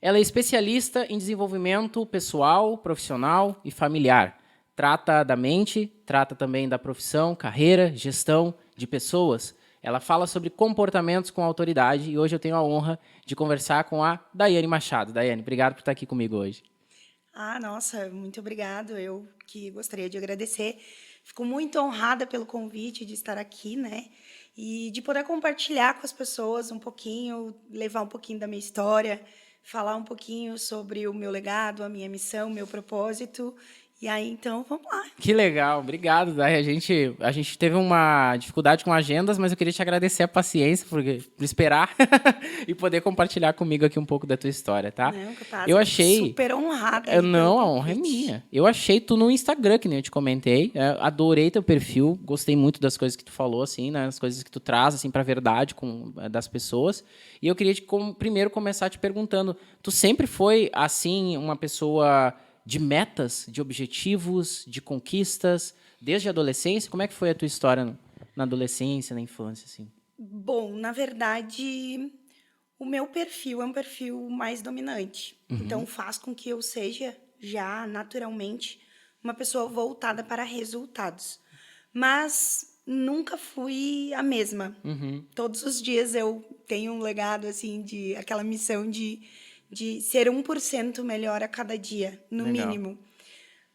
Ela é especialista em desenvolvimento pessoal, profissional e familiar. Trata da mente, trata também da profissão, carreira, gestão de pessoas. Ela fala sobre comportamentos com autoridade e hoje eu tenho a honra de conversar com a Daiane Machado. Daiane, obrigado por estar aqui comigo hoje. Nossa, muito obrigado. Eu que gostaria de agradecer. Fico muito honrada pelo convite de estar aqui, né? E de poder compartilhar com as pessoas um pouquinho, levar um pouquinho da minha história, falar um pouquinho sobre o meu legado, a minha missão, o meu propósito. E aí, então, vamos lá. Que legal, obrigado, Dai. A gente teve uma dificuldade com agendas, mas eu queria te agradecer a paciência por esperar e poder compartilhar comigo aqui um pouco da tua história, tá? Não, capaz, Eu eu fico achei. super honrada aí pelo Não, a honra é convite. minha. Eu achei tu no Instagram, que nem eu te comentei. Adorei teu perfil, gostei muito das coisas que tu falou, assim, né? As coisas que tu traz, assim, pra verdade das pessoas. E eu queria primeiro começar te perguntando: tu sempre foi, assim, uma pessoa de metas, de objetivos, de conquistas, desde a adolescência? Como é que foi a tua história na adolescência, na infância, assim? Bom, na verdade, o meu perfil é um perfil mais dominante. Então, faz com que eu seja, já naturalmente, uma pessoa voltada para resultados. Mas nunca fui a mesma. Todos os dias eu tenho um legado, assim, de aquela missão de ser 1% melhor a cada dia, no Legal. mínimo.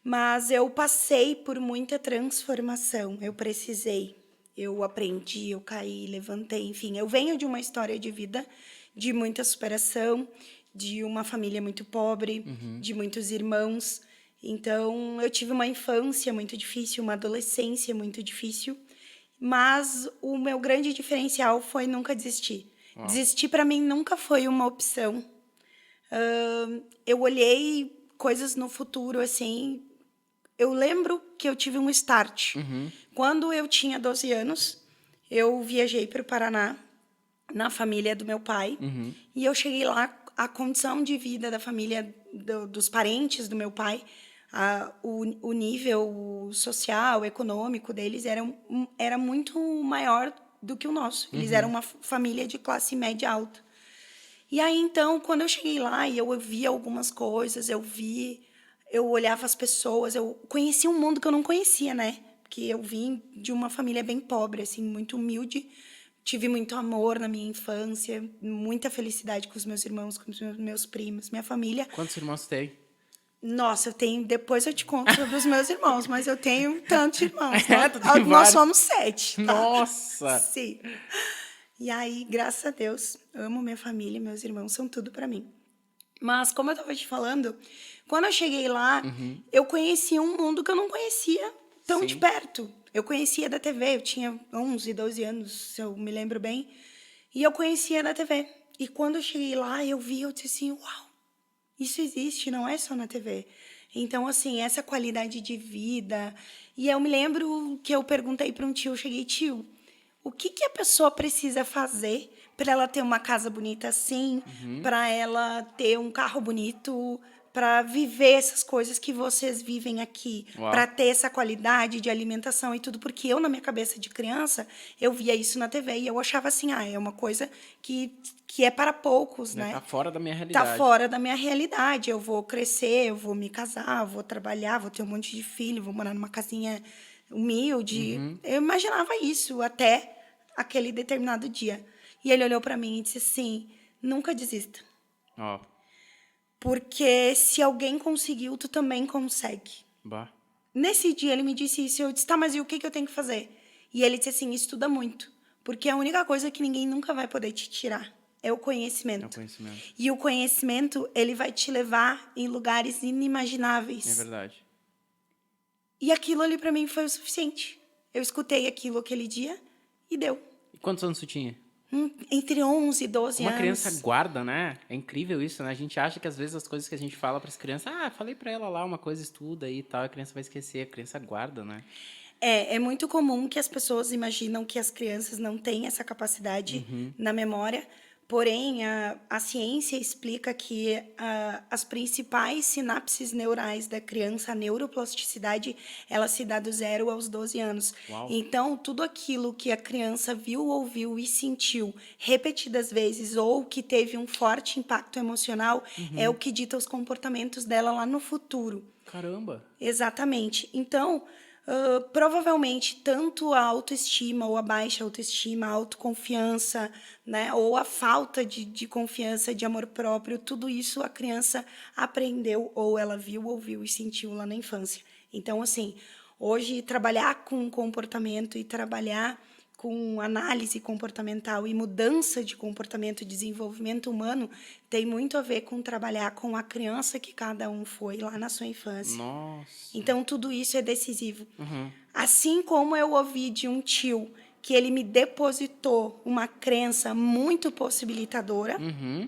Mas eu passei por muita transformação, eu precisei. Eu aprendi, eu caí, levantei, enfim. Eu venho de uma história de vida de muita superação, de uma família muito pobre, de muitos irmãos. Então, eu tive uma infância muito difícil, uma adolescência muito difícil, mas o meu grande diferencial foi nunca desistir. Uau. Desistir para mim nunca foi uma opção. Eu olhei coisas no futuro assim. Eu lembro que eu tive um start. Quando eu tinha 12 anos, eu viajei para o Paraná, na família do meu pai, e eu cheguei lá, a condição de vida da família, dos parentes do meu pai, o nível social, econômico deles era muito maior do que o nosso. Eles eram uma família de classe média alta. E aí, então, quando eu cheguei lá e eu via algumas coisas, eu olhava as pessoas, eu conhecia um mundo que eu não conhecia, né? Porque eu vim de uma família bem pobre, assim, muito humilde. Tive muito amor na minha infância, muita felicidade com os meus irmãos, com os meus primos, minha família. Quantos irmãos tu tem? Nossa, eu tenho. Depois eu te conto sobre os meus irmãos, mas eu tenho tantos irmãos. É, tu tem Nós vários. somos 7, tá? Nossa! Sim. E aí, graças a Deus, amo minha família, meus irmãos são tudo para mim. Mas, como eu estava te falando, quando eu cheguei lá, eu conheci um mundo que eu não conhecia tão de Sim. perto. Eu conhecia da TV, eu tinha 11, 12 anos, se eu me lembro bem, e eu conhecia da TV. E quando eu cheguei lá, eu disse assim, uau, isso existe, não é só na TV. Então, assim, essa qualidade de vida. E eu me lembro que eu perguntei para um tio, eu cheguei, tio, o que, que a pessoa precisa fazer para ela ter uma casa bonita assim, para ela ter um carro bonito, para viver essas coisas que vocês vivem aqui, Uau. para ter essa qualidade de alimentação e tudo, porque eu, na minha cabeça de criança, eu via isso na TV e eu achava assim, é uma coisa que é para poucos, Tá né? fora da minha Tá realidade. fora da minha realidade. Eu vou crescer, eu vou me casar, vou trabalhar, vou ter um monte de filho, vou morar numa casinha humilde. Eu imaginava isso até aquele determinado dia. E ele olhou para mim e disse assim: nunca desista. Ó, Porque se alguém conseguiu, tu também consegue. bah. Nesse dia ele me disse isso, eu disse, tá, mas e o que eu tenho que fazer? E ele disse assim, estuda muito, porque a única coisa que ninguém nunca vai poder te tirar é o É o conhecimento. conhecimento. E o conhecimento, ele vai te levar em lugares É inimagináveis. verdade. E aquilo ali para mim foi o suficiente. Eu escutei aquilo aquele dia e deu. E quantos anos tu tinha? Entre 11 e 12 Como a criança anos. guarda, né? É incrível isso, né? A gente acha que às vezes as coisas que a gente fala para as crianças, falei para ela lá uma coisa, estuda aí e tal, a criança vai esquecer, a criança guarda, né? É muito comum que as pessoas imaginam que as crianças não têm essa capacidade na memória, Porém, a ciência explica que as principais sinapses neurais da criança, a neuroplasticidade, ela se dá do 0 aos 12 anos. Uau. Então, tudo aquilo que a criança viu, ouviu e sentiu repetidas vezes ou que teve um forte impacto emocional é o que dita os comportamentos dela lá no futuro. Caramba! Exatamente. Então, provavelmente, tanto a autoestima ou a baixa autoestima, a autoconfiança, né, ou a falta de confiança, de amor próprio, tudo isso a criança aprendeu ou ela viu, ouviu e sentiu lá na infância. Então, assim, hoje, trabalhar com comportamento e trabalhar com análise comportamental e mudança de comportamento e desenvolvimento humano tem muito a ver com trabalhar com a criança que cada um foi lá na sua infância. Nossa! Então, tudo isso é decisivo. Assim como eu ouvi de um tio que ele me depositou uma crença muito possibilitadora,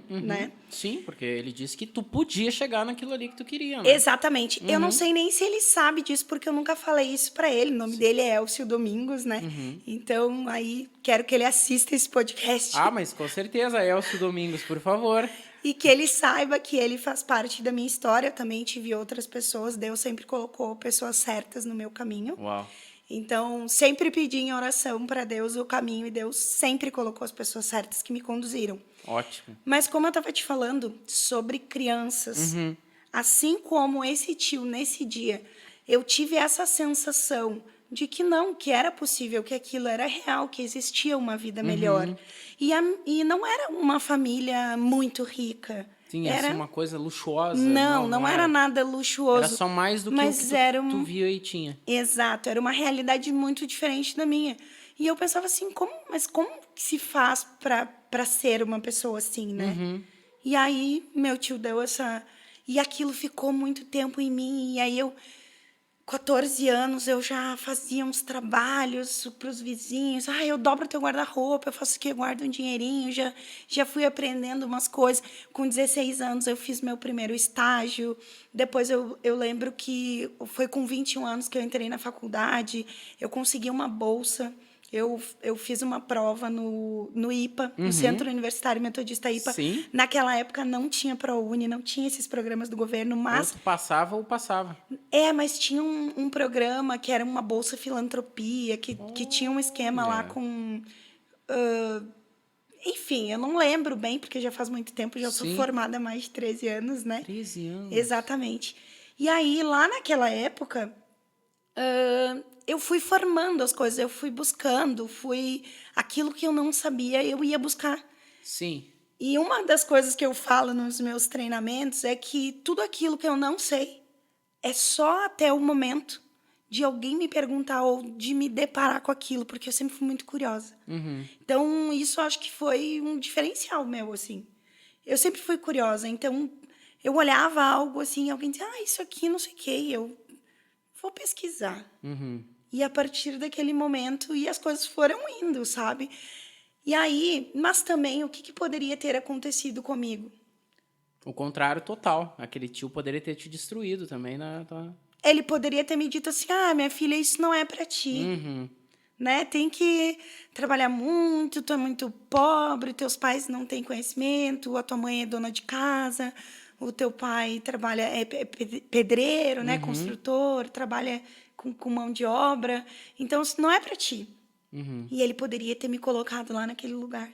né? Sim, porque ele disse que tu podia chegar naquilo ali que tu queria, né? Exatamente. Eu não sei nem se ele sabe disso, porque eu nunca falei isso para ele. O nome dele é Elcio Domingos, né? Então, aí, quero que ele assista esse podcast. Ah, mas com certeza, Elcio Domingos, por favor. E que ele saiba que ele faz parte da minha história. Eu também tive outras pessoas. Deus sempre colocou pessoas certas no meu caminho. Uau. Então, sempre pedi em oração para Deus o caminho e Deus sempre colocou as pessoas certas que me conduziram. Ótimo. Mas como eu estava te falando sobre crianças, assim como esse tio, nesse dia, eu tive essa sensação de que não, que era possível, que aquilo era real, que existia uma vida melhor. E não era uma família muito rica. Sim, era assim, uma coisa luxuosa. Não era nada luxuoso. Era só mais do que o que tu via e tinha. Exato, era uma realidade muito diferente da minha. E eu pensava assim, como que se faz para ser uma pessoa assim, né? E aí, meu tio deu essa... E aquilo ficou muito tempo em mim. E aí, 14 anos, eu já fazia uns trabalhos para os vizinhos. Ah, eu dobro teu guarda-roupa, eu faço o quê? Eu guardo um dinheirinho. Já fui aprendendo umas coisas. Com 16 anos, eu fiz meu primeiro estágio. Depois, eu lembro que foi com 21 anos que eu entrei na faculdade. Eu consegui uma bolsa. Eu fiz uma prova no IPA, no Centro Universitário Metodista IPA. Sim. Naquela época não tinha ProUni, não tinha esses programas do governo, mas... Ou tu passava ou passava. Mas tinha um programa que era uma bolsa filantropia, que tinha um esquema lá com... enfim, eu não lembro bem, porque já faz muito tempo, já sou formada há mais de 13 anos, né? 13 anos. Exatamente. E aí, lá naquela época... eu fui formando as coisas, eu fui buscando, aquilo que eu não sabia, eu ia buscar. Sim. E uma das coisas que eu falo nos meus treinamentos é que tudo aquilo que eu não sei é só até o momento de alguém me perguntar ou de me deparar com aquilo, porque eu sempre fui muito curiosa. Então, isso eu acho que foi um diferencial meu, assim. Eu sempre fui curiosa, então eu olhava algo assim, alguém dizia, isso aqui não sei o quê, eu vou pesquisar. E a partir daquele momento, e as coisas foram indo, sabe? E aí, mas também, o que poderia ter acontecido comigo? O contrário total. Aquele tio poderia ter te destruído também na tua... Ele poderia ter me dito assim, minha filha, isso não é para ti. Né? Tem que trabalhar muito, tu é muito pobre, teus pais não têm conhecimento, a tua mãe é dona de casa, o teu pai é pedreiro, né? Construtor, trabalha com mão de obra. Então, isso não é para ti. E ele poderia ter me colocado lá naquele lugar.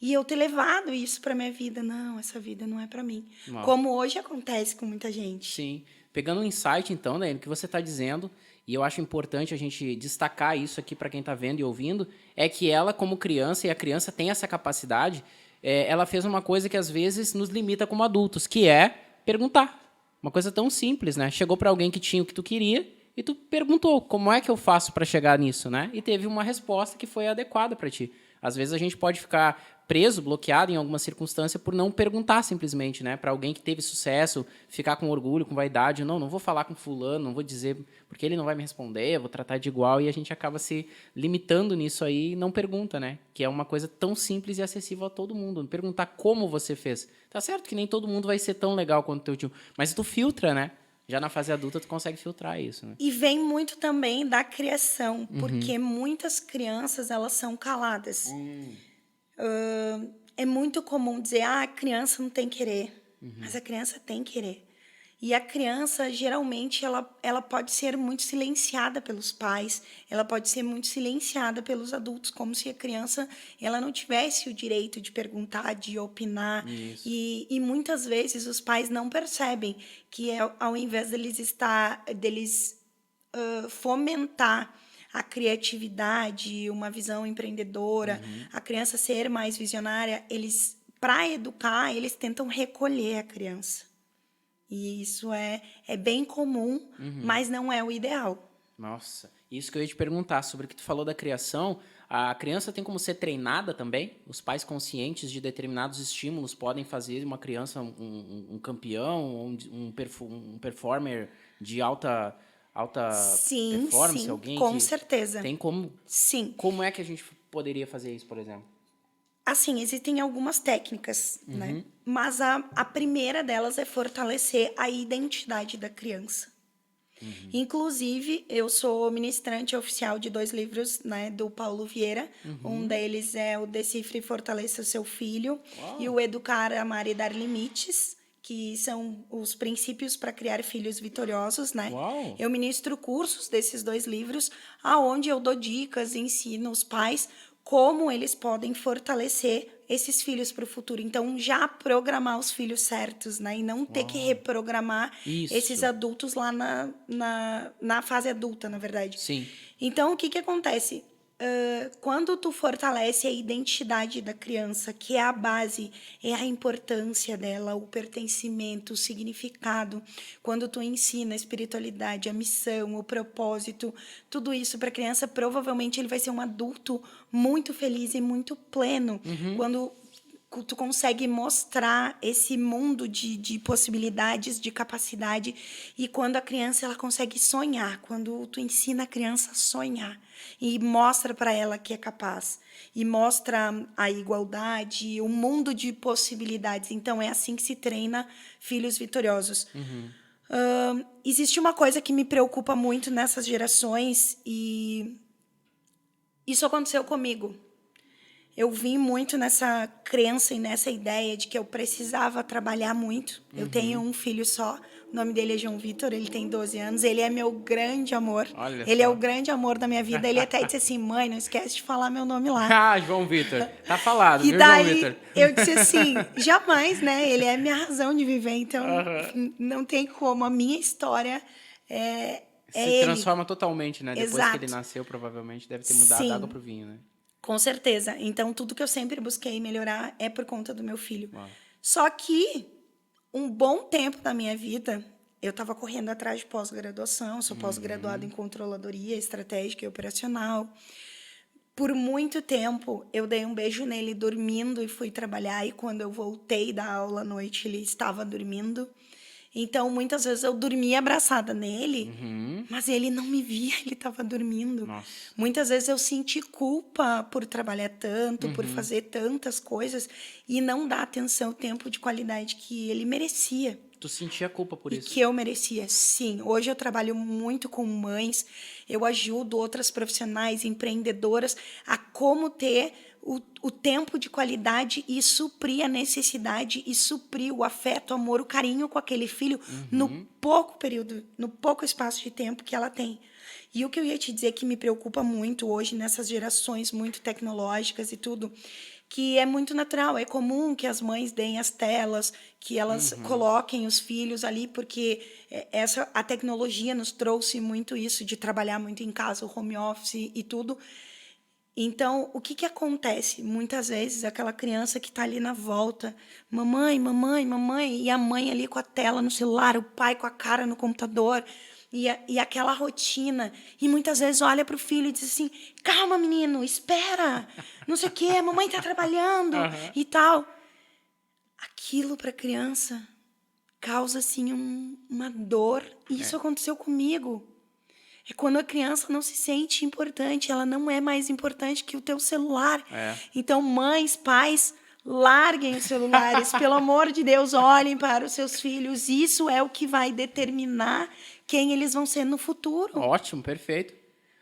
E eu ter levado isso para minha vida. Não, essa vida não é para mim. Uau. Como hoje acontece com muita gente. Sim. Pegando um insight, então, né, no que você está dizendo, e eu acho importante a gente destacar isso aqui para quem está vendo e ouvindo, é que ela, como criança, e a criança tem essa capacidade, ela fez uma coisa que às vezes nos limita como adultos, que é perguntar. Uma coisa tão simples, né? Chegou para alguém que tinha o que tu queria e tu perguntou, como é que eu faço para chegar nisso, né? E teve uma resposta que foi adequada para ti. Às vezes a gente pode ficar preso, bloqueado em alguma circunstância por não perguntar simplesmente, né? Para alguém que teve sucesso, ficar com orgulho, com vaidade. Não vou falar com fulano, não vou dizer, porque ele não vai me responder, vou tratar de igual, e a gente acaba se limitando nisso aí e não pergunta, né? Que é uma coisa tão simples e acessível a todo mundo. Perguntar como você fez. Tá certo que nem todo mundo vai ser tão legal quanto teu tio, mas tu filtra, né? Já na fase adulta, tu consegue filtrar isso, né? E vem muito também da criação, porque muitas crianças, elas são caladas. é muito comum dizer, a criança não tem querer, mas a criança tem querer. E a criança, geralmente, ela pode ser muito silenciada pelos pais, ela pode ser muito silenciada pelos adultos, como se a criança ela não tivesse o direito de perguntar, de opinar. E muitas vezes os pais não percebem que ao invés deles fomentar a criatividade, uma visão empreendedora, a criança ser mais visionária, para educar, eles tentam recolher a criança. E isso é bem comum, mas não é o ideal. Nossa, isso que eu ia te perguntar, sobre o que tu falou da criação, a criança tem como ser treinada também? Os pais conscientes de determinados estímulos podem fazer uma criança um campeão, um performer de alta performance? Sim, Alguém com que certeza. tem como? Sim. Como é que a gente poderia fazer isso, por exemplo? Assim, existem algumas técnicas, né? Mas a primeira delas é fortalecer a identidade da criança. Inclusive, eu sou ministrante oficial de 2 livros, né, do Paulo Vieira. Um deles é o Decifre e Fortaleça o Seu Filho. E o Educar, Amar e Dar Limites, que são os princípios para criar filhos vitoriosos, né? Uau. Eu ministro cursos desses 2 livros, aonde eu dou dicas, ensino os pais como eles podem fortalecer esses filhos para o futuro. Então, já programar os filhos certos, né? E não ter que reprogramar esses adultos lá na fase adulta, na verdade. Sim. Então, o que acontece? Quando tu fortalece a identidade da criança, que é a base, é a importância dela, o pertencimento, o significado, quando tu ensina a espiritualidade, a missão, o propósito, tudo isso para a criança, provavelmente ele vai ser um adulto muito feliz e muito pleno. Quando tu consegue mostrar esse mundo de possibilidades, de capacidade, e quando a criança ela consegue sonhar, quando tu ensina a criança a sonhar e mostra para ela que é capaz, e mostra a igualdade, o mundo de possibilidades. Então, é assim que se treina filhos vitoriosos. Existe uma coisa que me preocupa muito nessas gerações, e isso aconteceu comigo. Eu vim muito nessa crença e nessa ideia de que eu precisava trabalhar muito. Eu tenho um filho só, o nome dele é João Vitor, ele tem 12 anos, ele é meu grande amor. Olha ele só. é o grande amor da minha vida. Ele até disse assim, mãe, não esquece de falar meu nome lá. Ah, João Vitor. Tá falado, E viu, daí João Vitor? eu disse assim, jamais, né? Ele é minha razão de viver, então não tem como. A minha história é Se ele. transforma totalmente, né? Depois Exato. que ele nasceu, provavelmente deve ter mudado da água pro vinho, né? Com certeza. Então, tudo que eu sempre busquei melhorar é por conta do meu filho. Uau. Só que, um bom tempo da minha vida, eu estava correndo atrás de pós-graduação. Sou pós-graduada em controladoria estratégica e operacional. Por muito tempo, eu dei um beijo nele dormindo e fui trabalhar. E quando eu voltei da aula à noite, ele estava dormindo. Então, muitas vezes eu dormia abraçada nele, mas ele não me via, ele estava dormindo. Nossa. Muitas vezes eu senti culpa por trabalhar tanto, por fazer tantas coisas e não dar atenção, o tempo de qualidade que ele merecia. Tu sentia culpa por isso? Que eu merecia, sim. Hoje eu trabalho muito com mães, eu ajudo outras profissionais, empreendedoras, a como ter o tempo de qualidade e suprir a necessidade e suprir o afeto, o amor, o carinho com aquele filho no pouco período, no pouco espaço de tempo que ela tem. E o que eu ia te dizer que me preocupa muito hoje nessas gerações muito tecnológicas e tudo, que é muito natural, é comum que as mães deem as telas, que elas coloquem os filhos ali, porque a tecnologia nos trouxe muito isso de trabalhar muito em casa, o home office e tudo. Então, o que acontece? Muitas vezes, aquela criança que está ali na volta, mamãe, mamãe, mamãe, e a mãe ali com a tela no celular, o pai com a cara no computador, e aquela rotina. E muitas vezes olha para o filho e diz assim, calma, menino, espera, não sei o quê, a mamãe está trabalhando e tal. Aquilo para a criança causa, assim, uma dor. E isso aconteceu comigo. É quando a criança não se sente importante, ela não é mais importante que o teu celular. Então, mães, pais, larguem os celulares, pelo amor de Deus, olhem para os seus filhos. Isso é o que vai determinar quem eles vão ser no futuro. Ótimo, perfeito.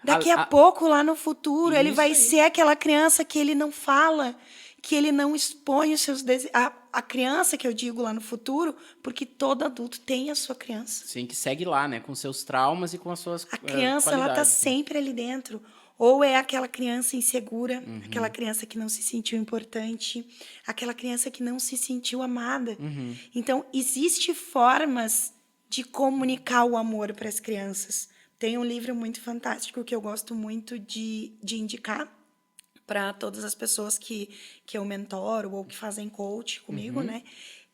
Daqui a pouco, lá no futuro, ele vai ser aquela criança que ele não fala, que ele não expõe os seus desejos. A criança, que eu digo lá no futuro, porque todo adulto tem a sua criança. Sim, que segue lá, né? Com seus traumas e com as suas A criança, ela tá qualidades. sempre ali dentro. Ou é aquela criança insegura, aquela criança que não se sentiu importante, aquela criança que não se sentiu amada. Então, existem formas de comunicar o amor para as crianças. Tem um livro muito fantástico que eu gosto muito de indicar para todas as pessoas que eu mentoro ou que fazem coach comigo, né?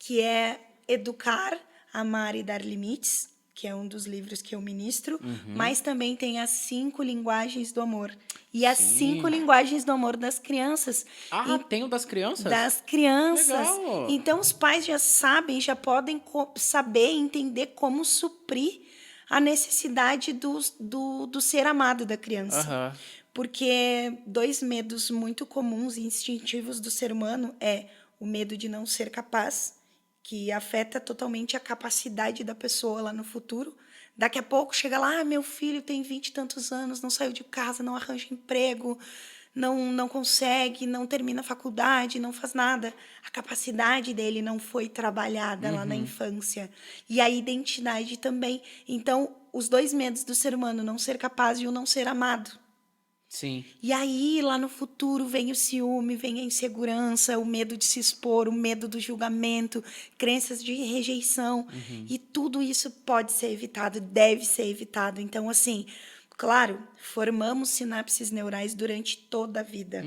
Que é Educar, Amar e Dar Limites, que é um dos livros que eu ministro, mas também tem as 5 linguagens do amor. E as 5 linguagens do amor das crianças. Ah, tem o das crianças? Das crianças. Legal. Então, os pais já sabem, já podem saber, entender como suprir a necessidade do ser amado da criança. Porque 2 medos muito comuns e instintivos do ser humano é o medo de não ser capaz, que afeta totalmente a capacidade da pessoa lá no futuro. Daqui a pouco chega lá, meu filho tem 20 e tantos anos, não saiu de casa, não arranja emprego, não consegue, não termina a faculdade, não faz nada. A capacidade dele não foi trabalhada lá na infância. E a identidade também. Então, os 2 medos do ser humano, não ser capaz e o não ser amado. Sim. E aí, lá no futuro, vem o ciúme, vem a insegurança, o medo de se expor, o medo do julgamento, crenças de rejeição. E tudo isso pode ser evitado, deve ser evitado. Então, assim, claro, formamos sinapses neurais durante toda a vida.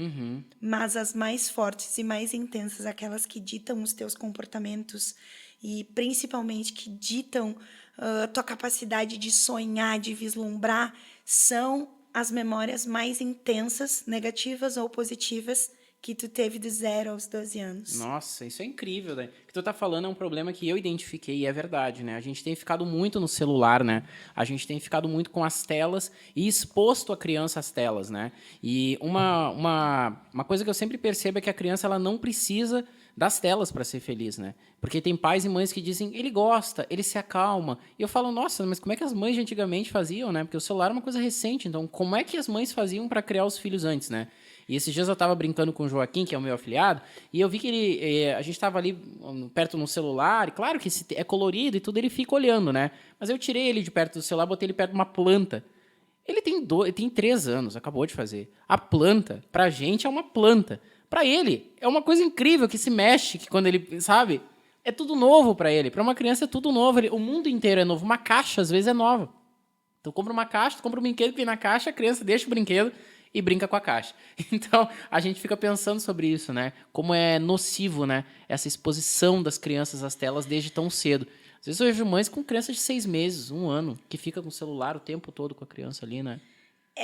Mas as mais fortes e mais intensas, aquelas que ditam os teus comportamentos e principalmente que ditam a tua capacidade de sonhar, de vislumbrar, são as memórias mais intensas, negativas ou positivas, que tu teve de 0 aos 12 anos. Nossa, isso é incrível, né? O que tu tá falando é um problema que eu identifiquei e é verdade, né? A gente tem ficado muito no celular, né? A gente tem ficado muito com as telas e exposto a criança às telas, né? E uma coisa que eu sempre percebo é que a criança ela não precisa das telas para ser feliz, né? Porque tem pais e mães que dizem, ele gosta, ele se acalma. E eu falo, nossa, mas como é que as mães de antigamente faziam, né? Porque o celular é uma coisa recente, então como é que as mães faziam para criar os filhos antes, né? E esses dias eu estava brincando com o Joaquim, que é o meu afilhado, e eu vi que a gente estava ali perto no celular, e claro que é colorido e tudo, ele fica olhando, né? Mas eu tirei ele de perto do celular, botei ele perto de uma planta. Ele tem 3 anos, acabou de fazer. A planta, pra gente, é uma planta. Pra ele, é uma coisa incrível que se mexe, que quando ele, sabe? É tudo novo pra ele. Pra uma criança é tudo novo. O mundo inteiro é novo. Uma caixa, às vezes, é nova. Tu compra uma caixa, tu compra um brinquedo que vem na caixa, a criança deixa o brinquedo e brinca com a caixa. Então, a gente fica pensando sobre isso, né? Como é nocivo, né? Essa exposição das crianças às telas desde tão cedo. Às vezes eu vejo mães com crianças de 6 meses, 1 ano, que fica com o celular o tempo todo com a criança ali, né?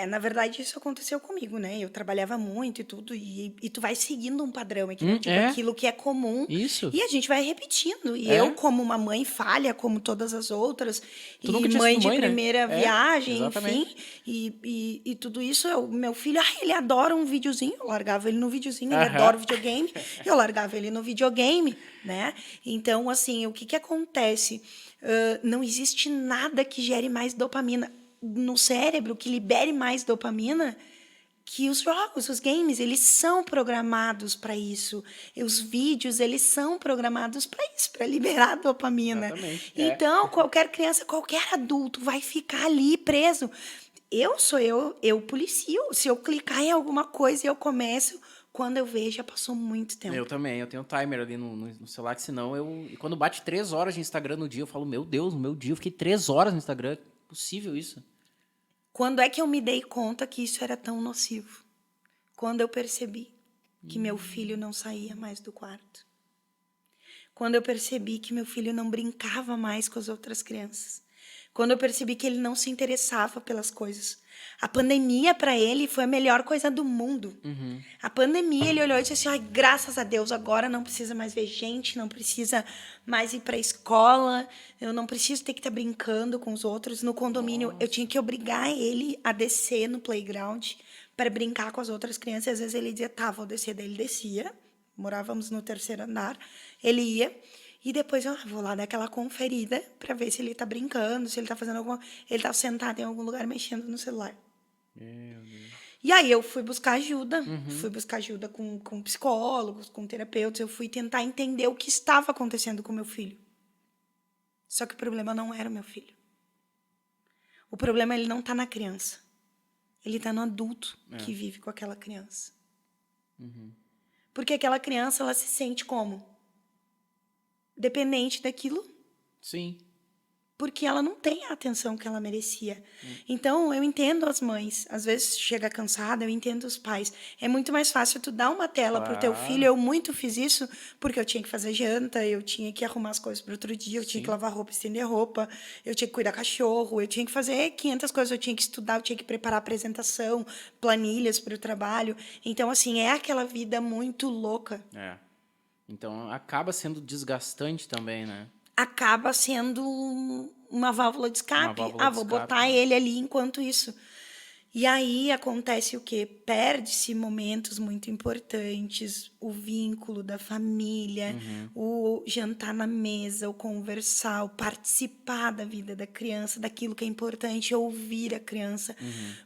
Na verdade, isso aconteceu comigo, né? Eu trabalhava muito e tudo, e tu vai seguindo um padrão aqui, né? Tipo, aquilo que é comum. Isso. E a gente vai repetindo. E eu, como uma mãe falha, como todas as outras, Tu nunca e tinha mãe sido de mãe, né? primeira viagem, exatamente. enfim, e tudo isso, meu filho, ele adora um videozinho, eu largava ele no videozinho, ele adora videogame, eu largava ele no videogame, né? Então, assim, o que acontece? Não existe nada que gere mais dopamina no cérebro, que libere mais dopamina, que os jogos, os games, eles são programados para isso. E os vídeos, eles são programados para isso, para liberar dopamina. Exatamente. Então, qualquer criança, qualquer adulto vai ficar ali preso. Eu policio. Se eu clicar em alguma coisa e eu começo, quando eu vejo, já passou muito tempo. Eu também, eu tenho um timer ali no celular, que senão e quando bate 3 horas de Instagram no dia, eu falo, meu Deus, no meu dia eu fiquei 3 horas no Instagram. É possível isso? Quando é que eu me dei conta que isso era tão nocivo? Quando eu percebi que meu filho não saía mais do quarto. Quando eu percebi que meu filho não brincava mais com as outras crianças. Quando eu percebi que ele não se interessava pelas coisas. A pandemia, para ele, foi a melhor coisa do mundo. A pandemia, ele olhou e disse assim, ai, graças a Deus, agora não precisa mais ver gente, não precisa mais ir para a escola, eu não preciso ter que estar brincando com os outros. No condomínio, eu tinha que obrigar ele a descer no playground para brincar com as outras crianças. Às vezes ele dizia, tá, vou descer. Daí ele descia, morávamos no 3º andar, ele ia... E depois eu vou lá dar aquela conferida para ver se ele tá brincando, se ele tá fazendo alguma... Ele tá sentado em algum lugar mexendo no celular. Meu Deus. E aí eu fui buscar ajuda, fui buscar ajuda com psicólogos, com terapeutas, eu fui tentar entender o que estava acontecendo com meu filho. Só que o problema não era o meu filho. O problema, ele não está na criança. Ele está no adulto que vive com aquela criança. Porque aquela criança, ela se sente como? Dependente daquilo. Sim. Porque ela não tem a atenção que ela merecia. Então, eu entendo as mães. Às vezes, chega cansada, eu entendo os pais. É muito mais fácil tu dar uma tela pro teu filho. Eu muito fiz isso porque eu tinha que fazer janta, eu tinha que arrumar as coisas para outro dia, eu tinha que lavar roupa, estender roupa, eu tinha que cuidar do cachorro, eu tinha que fazer 500 coisas, eu tinha que estudar, eu tinha que preparar apresentação, planilhas para o trabalho. Então, assim, é aquela vida muito louca. Então, acaba sendo desgastante também, né? Acaba sendo uma válvula de escape. Vou botar ele ali enquanto isso. E aí acontece o quê? Perde-se momentos muito importantes, o vínculo da família, o jantar na mesa, o conversar, o participar da vida da criança, daquilo que é importante, ouvir a criança.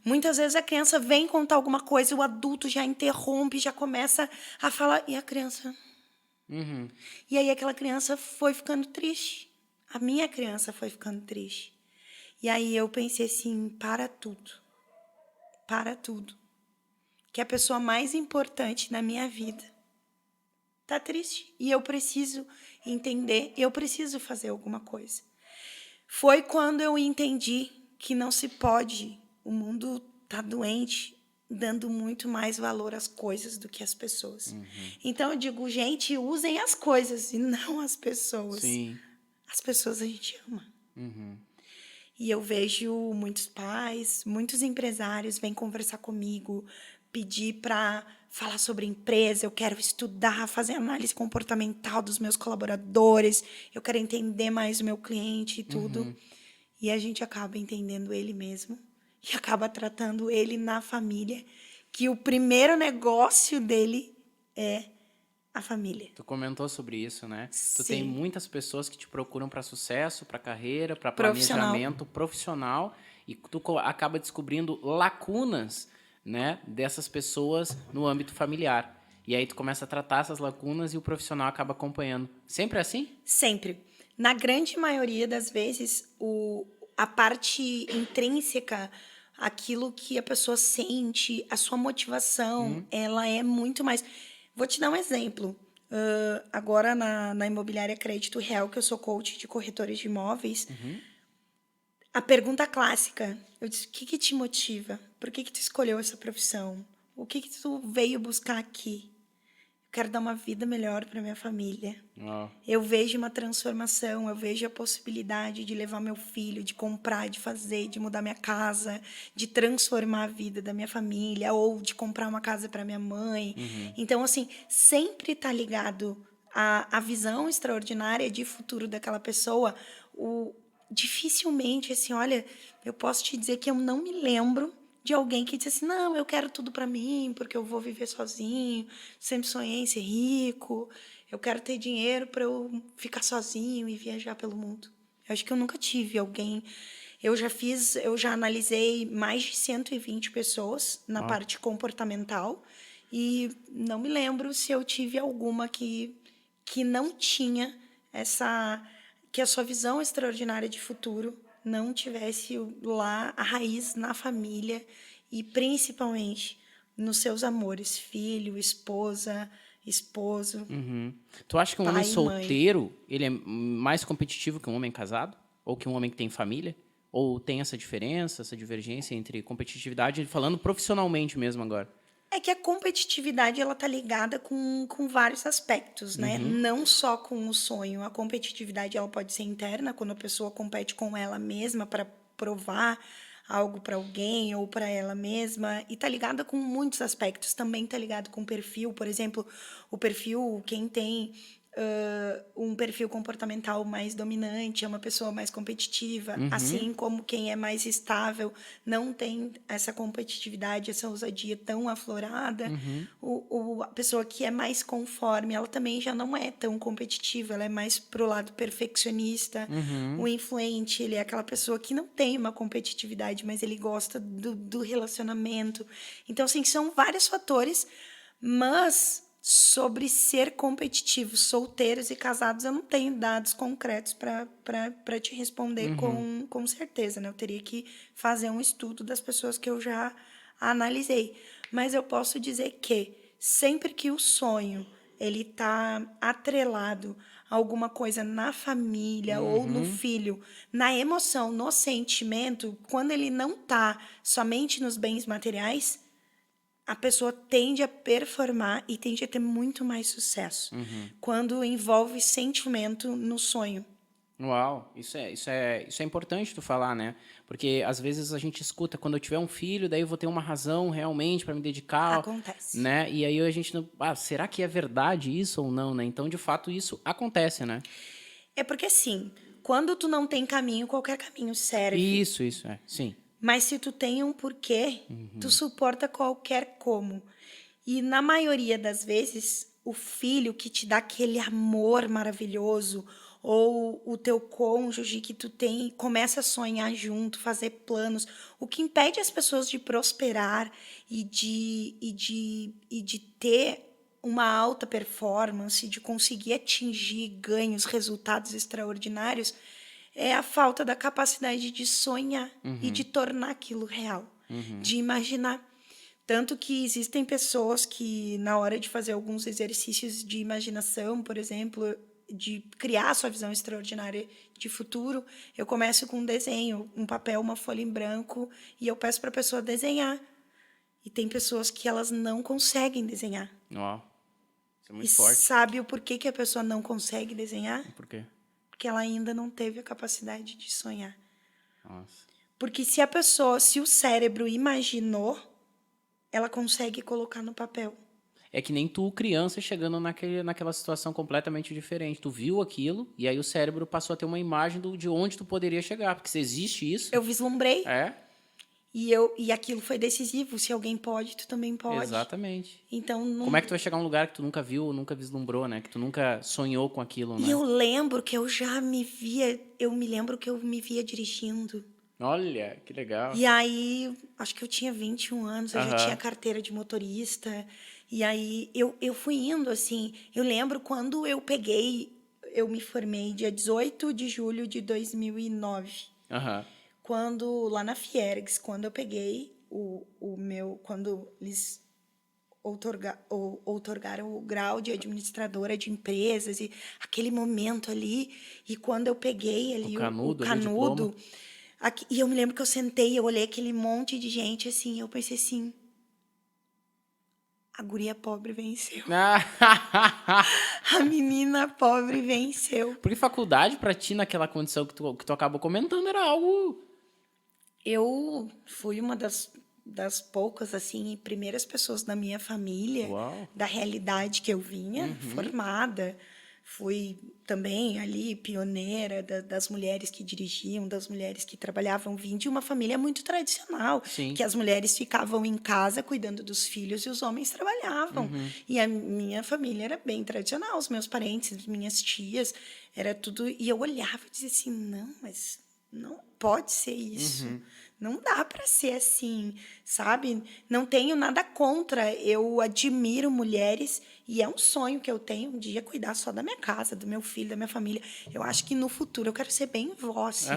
Muitas vezes a criança vem contar alguma coisa, o adulto já interrompe, já começa a falar, e a criança... E aí aquela criança foi ficando triste. A minha criança foi ficando triste. E aí eu pensei assim, para tudo. Para tudo. Que a pessoa mais importante na minha vida tá triste. E eu preciso entender, eu preciso fazer alguma coisa. Foi quando eu entendi que não se pode, o mundo tá doente, dando muito mais valor às coisas do que às pessoas. Então, eu digo, gente, usem as coisas e não as pessoas. Sim. As pessoas a gente ama. E eu vejo muitos pais, muitos empresários vêm conversar comigo, pedir para falar sobre empresa, eu quero estudar, fazer análise comportamental dos meus colaboradores, eu quero entender mais o meu cliente e tudo. E a gente acaba entendendo ele mesmo. E acaba tratando ele na família, que o primeiro negócio dele é a família. Tu comentou sobre isso, né? Tu Sim. tem muitas pessoas que te procuram para sucesso, para carreira, para Profissional. planejamento profissional, e tu acaba descobrindo lacunas, né, dessas pessoas no âmbito familiar. E aí tu começa a tratar essas lacunas e o profissional acaba acompanhando. Sempre assim? Sempre. Na grande maioria das vezes, a parte intrínseca, aquilo que a pessoa sente, a sua motivação, ela é muito mais... Vou te dar um exemplo. Agora, na Imobiliária Crédito Real, que eu sou coach de corretores de imóveis, a pergunta clássica, eu disse, o que te motiva? Por que tu escolheu essa profissão? O que tu veio buscar aqui? Eu quero dar uma vida melhor para minha família. Eu vejo uma transformação, eu vejo a possibilidade de levar meu filho, de comprar, de fazer, de mudar minha casa, de transformar a vida da minha família, ou de comprar uma casa para minha mãe. Então, assim, sempre está ligado à visão extraordinária de futuro daquela pessoa. Dificilmente, assim, olha, eu posso te dizer que eu não me lembro de alguém que disse assim, não, eu quero tudo para mim, porque eu vou viver sozinho, sempre sonhei em ser rico, eu quero ter dinheiro para eu ficar sozinho e viajar pelo mundo. Eu acho que eu nunca tive alguém... Eu já analisei mais de 120 pessoas na parte comportamental e não me lembro se eu tive alguma que não tinha que a sua visão extraordinária de futuro não tivesse lá a raiz na família e principalmente nos seus amores, filho, esposa, esposo. Tu acha que um pai homem e solteiro, ele é mais competitivo que um homem casado? Ou que um homem que tem família? Ou tem essa diferença, essa divergência entre competitividade, falando profissionalmente mesmo agora? É que a competitividade ela tá ligada com vários aspectos, né? Não só com o sonho. A competitividade ela pode ser interna, quando a pessoa compete com ela mesma para provar algo para alguém ou para ela mesma. E tá ligada com muitos aspectos. Também tá ligado com o perfil. Por exemplo, o perfil, quem tem um perfil comportamental mais dominante, é uma pessoa mais competitiva, assim como quem é mais estável não tem essa competitividade, essa ousadia tão aflorada. A pessoa que é mais conforme, ela também já não é tão competitiva, ela é mais pro lado perfeccionista. O influente, ele é aquela pessoa que não tem uma competitividade, mas ele gosta do relacionamento. Então, assim, são vários fatores, mas sobre ser competitivos, solteiros e casados, eu não tenho dados concretos para te responder com certeza, né? Eu teria que fazer um estudo das pessoas que eu já analisei. Mas eu posso dizer que sempre que o sonho ele está atrelado a alguma coisa na família ou no filho, na emoção, no sentimento, quando ele não está somente nos bens materiais, a pessoa tende a performar e tende a ter muito mais sucesso quando envolve sentimento no sonho. Uau, isso é importante tu falar, né? Porque às vezes a gente escuta, quando eu tiver um filho, daí eu vou ter uma razão realmente para me dedicar, Acontece. né? E aí a gente não, será que é verdade isso ou não, né? Então, de fato, isso acontece, né? É porque assim, quando tu não tem caminho, qualquer caminho serve. Isso, sim. Mas se tu tem um porquê, tu suporta qualquer como. E na maioria das vezes, o filho que te dá aquele amor maravilhoso, ou o teu cônjuge que tu tem, começa a sonhar junto, fazer planos. O que impede as pessoas de prosperar e de ter uma alta performance, de conseguir atingir ganhos, resultados extraordinários, é a falta da capacidade de sonhar e de tornar aquilo real, de imaginar. Tanto que existem pessoas que, na hora de fazer alguns exercícios de imaginação, por exemplo, de criar a sua visão extraordinária de futuro, eu começo com um desenho, um papel, uma folha em branco, e eu peço para a pessoa desenhar. E tem pessoas que elas não conseguem desenhar. Uau, isso é E muito forte. sabe o porquê que a pessoa não consegue desenhar? Por quê? Porque ela ainda não teve a capacidade de sonhar. Nossa. Porque se o cérebro imaginou, ela consegue colocar no papel. É que nem tu, criança, chegando naquela situação completamente diferente. Tu viu aquilo e aí o cérebro passou a ter uma imagem de onde tu poderia chegar. Porque se existe isso... Eu vislumbrei É, e aquilo foi decisivo. Se alguém pode, tu também pode. exatamente. Então, não... Como é que tu vai chegar a um lugar que tu nunca viu, nunca vislumbrou, né? Que tu nunca sonhou com aquilo, né? E eu lembro que eu me lembro que eu me via dirigindo. Olha, que legal. E aí, acho que eu tinha 21 anos, eu já Aham. tinha carteira de motorista. E aí, eu fui indo, assim. Eu lembro quando eu me formei dia 18 de julho de 2009. Aham. Quando, lá na Fiergs, quando eu peguei quando eles outorgaram o grau de administradora de empresas, e aquele momento ali, e quando eu peguei ali o canudo ali, o diploma. canudo, e eu me lembro que eu sentei, eu olhei aquele monte de gente, assim, eu pensei assim, a guria pobre venceu. A menina pobre venceu. Porque faculdade pra ti, naquela condição que tu acabou comentando, era algo... Eu fui uma das poucas, assim, primeiras pessoas da minha família, Uau. da realidade que eu vinha, formada. Fui também ali pioneira das mulheres que dirigiam, das mulheres que trabalhavam. Vim de uma família muito tradicional, Sim. que as mulheres ficavam em casa cuidando dos filhos e os homens trabalhavam. E a minha família era bem tradicional, os meus parentes, minhas tias, era tudo... E eu olhava e dizia assim, não, mas não pode ser isso. Não dá para ser assim, sabe? Não tenho nada contra. Eu admiro mulheres e é um sonho que eu tenho um dia cuidar só da minha casa, do meu filho, da minha família. Eu acho que no futuro eu quero ser bem vó, assim.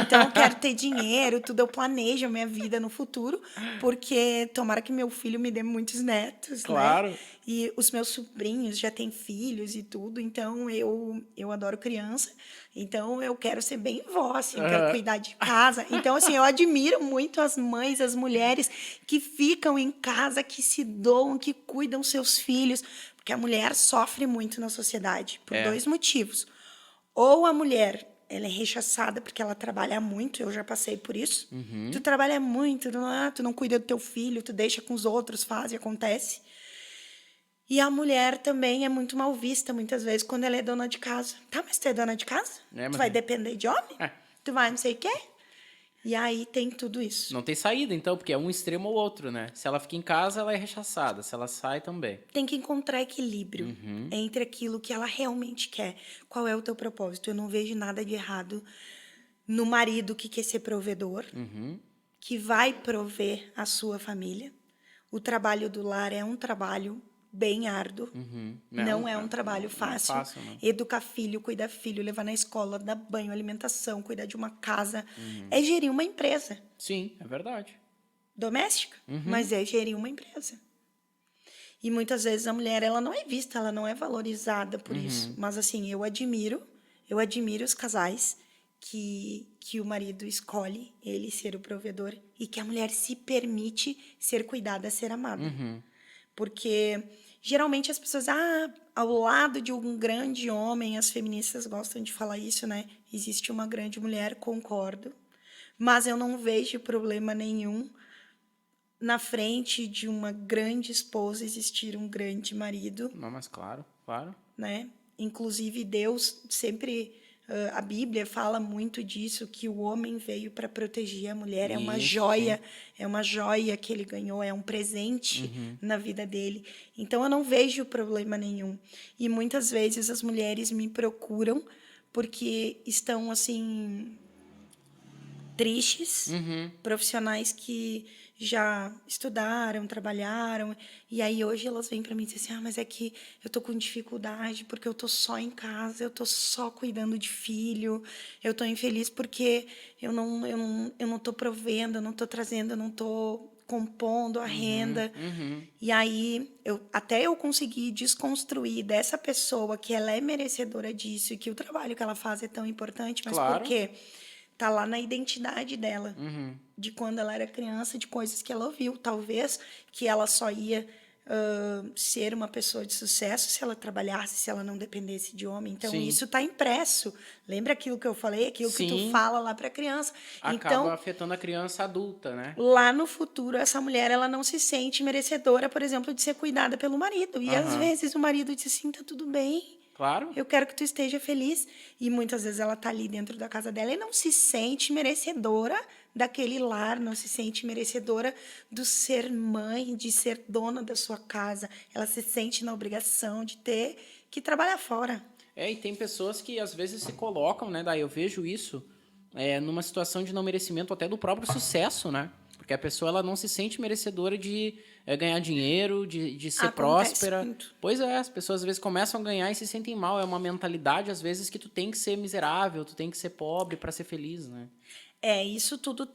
Então eu quero ter dinheiro, tudo. Eu planejo a minha vida no futuro, porque tomara que meu filho me dê muitos netos, Claro. né? E os meus sobrinhos já têm filhos e tudo, então eu adoro criança. Então eu quero ser bem vó, assim, eu quero cuidar de casa. Então, assim, eu admiro muito as mães, as mulheres que ficam em casa, que se doam, que cuidam seus filhos. Porque a mulher sofre muito na sociedade por dois motivos. Ou a mulher, ela é rechaçada porque ela trabalha muito, eu já passei por isso. Tu trabalha muito, tu não cuida do teu filho, tu deixa com os outros, faz e acontece. E a mulher também é muito mal vista, muitas vezes, quando ela é dona de casa. Tá, mas tu é dona de casa? Tu vai depender de homem? Tu vai não sei o quê? E aí tem tudo isso. Não tem saída, então, porque é um extremo ou outro, né? Se ela fica em casa, ela é rechaçada. Se ela sai, também. Tem que encontrar equilíbrio entre aquilo que ela realmente quer. Qual é o teu propósito? Eu não vejo nada de errado no marido que quer ser provedor, que vai prover a sua família. O trabalho do lar é um trabalho bem árduo. Não é um trabalho fácil. Não é fácil, não. Educar filho, cuidar filho, levar na escola, dar banho, alimentação, cuidar de uma casa. É gerir uma empresa. Sim, é verdade. Doméstica, mas é gerir uma empresa. E muitas vezes a mulher, ela não é vista, ela não é valorizada por isso. Mas assim, eu admiro os casais que o marido escolhe ele ser o provedor e que a mulher se permite ser cuidada, ser amada. Porque geralmente as pessoas, ao lado de um grande homem, as feministas gostam de falar isso, né? Existe uma grande mulher, concordo. Mas eu não vejo problema nenhum na frente de uma grande esposa existir um grande marido. Não, mas claro. Né? Inclusive, Deus sempre... a Bíblia fala muito disso, que o homem veio para proteger a mulher. É uma joia, é uma joia que ele ganhou, é um presente na vida dele. Então, eu não vejo problema nenhum. E muitas vezes as mulheres me procuram porque estão, assim, tristes, profissionais que já estudaram, trabalharam, e aí hoje elas vêm para mim e dizem assim, mas é que eu tô com dificuldade porque eu tô só em casa, eu tô só cuidando de filho, eu tô infeliz porque eu não tô provendo, eu não tô trazendo, eu não tô compondo a renda. E aí, até eu conseguir desconstruir dessa pessoa que ela é merecedora disso e que o trabalho que ela faz é tão importante, mas por quê? Tá lá na identidade dela, de quando ela era criança, de coisas que ela ouviu. Talvez que ela só ia ser uma pessoa de sucesso se ela trabalhasse, se ela não dependesse de homem. Então, isso está impresso. Lembra aquilo que eu falei? Aquilo que tu fala lá para a criança. Acaba afetando a criança adulta, né? Lá no futuro, essa mulher ela não se sente merecedora, por exemplo, de ser cuidada pelo marido. E, às vezes, o marido diz assim, tá tudo bem. Claro. Eu quero que tu esteja feliz. E muitas vezes ela está ali dentro da casa dela e não se sente merecedora daquele lar, não se sente merecedora do ser mãe, de ser dona da sua casa. Ela se sente na obrigação de ter que trabalhar fora. E tem pessoas que às vezes se colocam, né? Daí eu vejo isso numa situação de não merecimento até do próprio sucesso, né? Porque a pessoa ela não se sente merecedora de ganhar dinheiro, de ser próspera. Muito. Pois é, as pessoas às vezes começam a ganhar e se sentem mal. É uma mentalidade, às vezes, que tu tem que ser miserável, tu tem que ser pobre para ser feliz, né? Isso tudo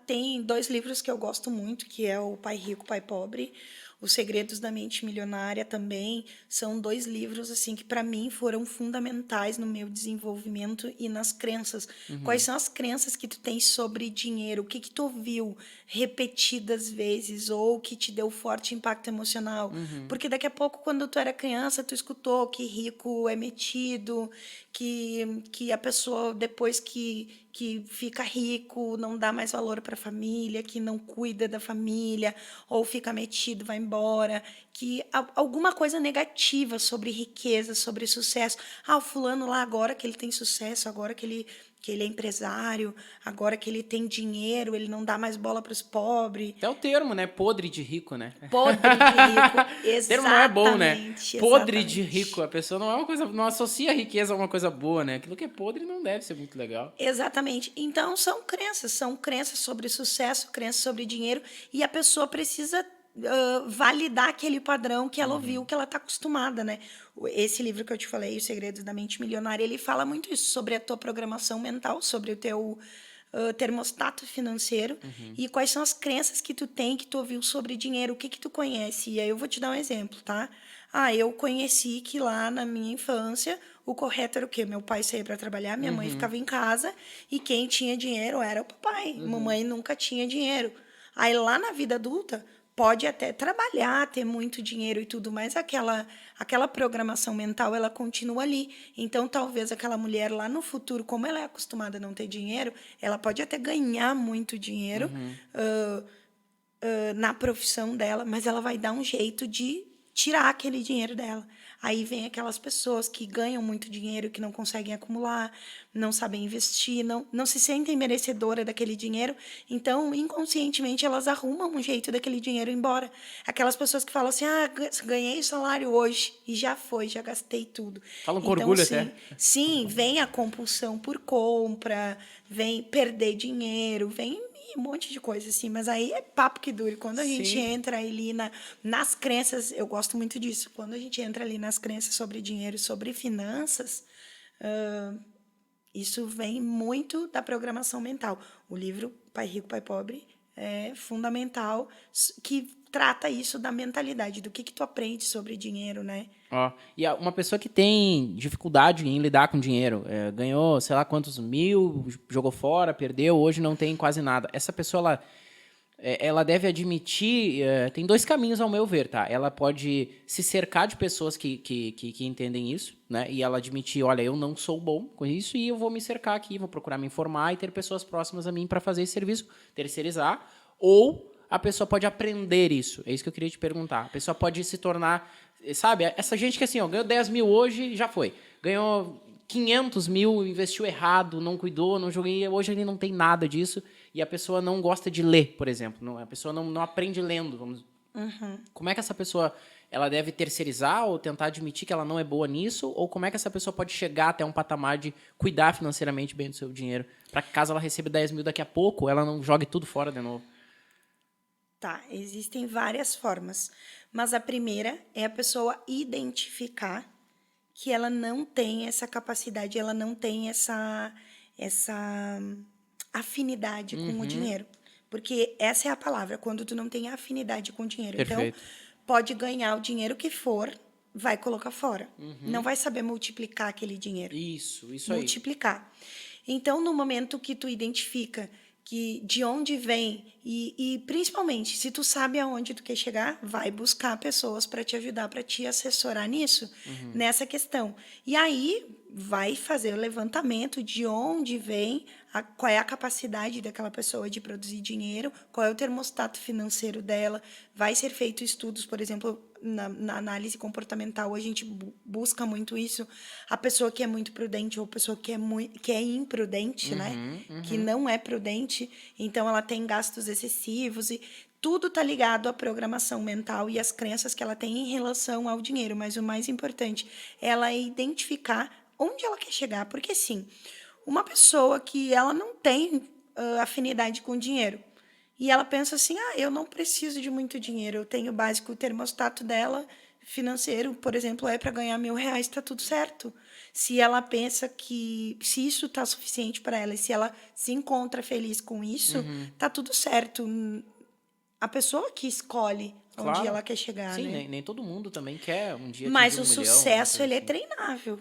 tem 2 livros que eu gosto muito, que é o Pai Rico, Pai Pobre. Os Segredos da Mente Milionária também são 2 livros assim que para mim foram fundamentais no meu desenvolvimento e nas crenças. Quais são as crenças que tu tens sobre dinheiro? O que tu ouviu repetidas vezes ou que te deu forte impacto emocional? Porque daqui a pouco, quando tu era criança, tu escutou que rico é metido, que a pessoa depois que fica rico não dá mais valor para a família, que não cuida da família, ou fica metido, vai embora, que alguma coisa negativa sobre riqueza, sobre sucesso. O fulano lá, agora que ele tem sucesso, agora que ele é empresário, agora que ele tem dinheiro, ele não dá mais bola para os pobres. Até o termo, né? Podre de rico, né? Podre de rico, exatamente. O termo não é bom, né? Podre Exatamente. de rico. A pessoa não é uma coisa, não associa a riqueza a uma coisa boa, né? Aquilo que é podre não deve ser muito legal. Exatamente. Então, são crenças sobre sucesso, crenças sobre dinheiro, e a pessoa precisa validar aquele padrão que ela ouviu, que ela está acostumada, né? Esse livro que eu te falei, Os Segredos da Mente Milionária, ele fala muito isso, sobre a tua programação mental, sobre o teu termostato financeiro e quais são as crenças que tu tem, que tu ouviu sobre dinheiro, o que tu conhece. E aí eu vou te dar um exemplo, tá? Eu conheci que lá na minha infância o correto era o quê? Meu pai saía para trabalhar, minha mãe ficava em casa e quem tinha dinheiro era o papai. Mamãe nunca tinha dinheiro. Aí lá na vida adulta, pode até trabalhar, ter muito dinheiro e tudo, mas aquela programação mental, ela continua ali. Então, talvez aquela mulher lá no futuro, como ela é acostumada a não ter dinheiro, ela pode até ganhar muito dinheiro na profissão dela, mas ela vai dar um jeito de tirar aquele dinheiro dela. Aí vem aquelas pessoas que ganham muito dinheiro, que não conseguem acumular, não sabem investir, não se sentem merecedora daquele dinheiro. Então, inconscientemente, elas arrumam um jeito daquele dinheiro ir embora. Aquelas pessoas que falam assim, ganhei salário hoje e já foi, já gastei tudo. Falam com orgulho até. Sim, vem a compulsão por compra, vem perder dinheiro, vem um monte de coisa, assim, mas aí é papo que dure. Quando a gente entra ali nas crenças, eu gosto muito disso, quando a gente entra ali nas crenças sobre dinheiro, sobre finanças, isso vem muito da programação mental. O livro Pai Rico, Pai Pobre é fundamental, que trata isso da mentalidade, do que tu aprende sobre dinheiro, né? E uma pessoa que tem dificuldade em lidar com dinheiro, ganhou, sei lá quantos mil, jogou fora, perdeu, hoje não tem quase nada. Essa pessoa, ela deve admitir, tem dois caminhos ao meu ver, tá? Ela pode se cercar de pessoas que entendem isso, né? E ela admitir, olha, eu não sou bom com isso e eu vou me cercar aqui, vou procurar me informar e ter pessoas próximas a mim para fazer esse serviço, terceirizar, ou a pessoa pode aprender isso. É isso que eu queria te perguntar. A pessoa pode se tornar, sabe, essa gente que assim, ganhou 10 mil hoje, já foi. Ganhou 500 mil, investiu errado, não cuidou, não joguei, hoje ele não tem nada disso. E a pessoa não gosta de ler, por exemplo. A pessoa não aprende lendo. Como é que essa pessoa, ela deve terceirizar ou tentar admitir que ela não é boa nisso? Ou como é que essa pessoa pode chegar até um patamar de cuidar financeiramente bem do seu dinheiro? Para que caso ela receba 10 mil daqui a pouco, ela não jogue tudo fora de novo. Tá, existem várias formas, mas a primeira é a pessoa identificar que ela não tem essa capacidade, ela não tem essa afinidade com o dinheiro. Porque essa é a palavra, quando tu não tem afinidade com o dinheiro. Perfeito. Então, pode ganhar o dinheiro que for, vai colocar fora. Não vai saber multiplicar aquele dinheiro. Isso aí. Multiplicar. Então, no momento que tu identifica que de onde vem e principalmente se tu sabe aonde tu quer chegar, vai buscar pessoas para te ajudar, para te assessorar nisso, nessa questão. E aí vai fazer o levantamento de onde vem, qual é a capacidade daquela pessoa de produzir dinheiro, qual é o termostato financeiro dela. Vai ser feito estudos, por exemplo, na análise comportamental, a gente busca muito isso. A pessoa que é muito prudente ou a pessoa que é imprudente, né? Que não é prudente, então ela tem gastos excessivos e tudo está ligado à programação mental e às crenças que ela tem em relação ao dinheiro. Mas o mais importante é ela identificar onde ela quer chegar. Porque, sim, uma pessoa que ela não tem afinidade com dinheiro, e ela pensa assim, eu não preciso de muito dinheiro, eu tenho o básico, o termostato dela financeiro, por exemplo, é para ganhar R$1.000, está tudo certo. Se ela pensa que se isso está suficiente para ela, e se ela se encontra feliz com isso, tá tudo certo. A pessoa que escolhe onde ela quer chegar, sim, né? nem todo mundo também quer um dia Mas atingir o 1 milhão, sucesso, ele é assim. treinável.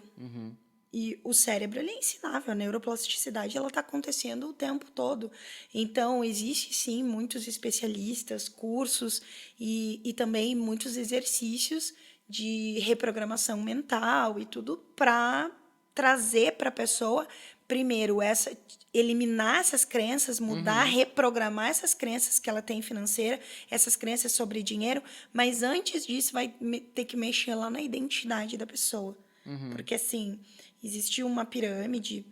E o cérebro, ele é ensinável. A neuroplasticidade, ela está acontecendo o tempo todo. Então, existe, sim, muitos especialistas, cursos e também muitos exercícios de reprogramação mental e tudo para trazer para a pessoa, primeiro, eliminar essas crenças, mudar, reprogramar essas crenças que ela tem financeira, essas crenças sobre dinheiro, mas antes disso vai ter que mexer lá na identidade da pessoa. Porque, assim, existe uma pirâmide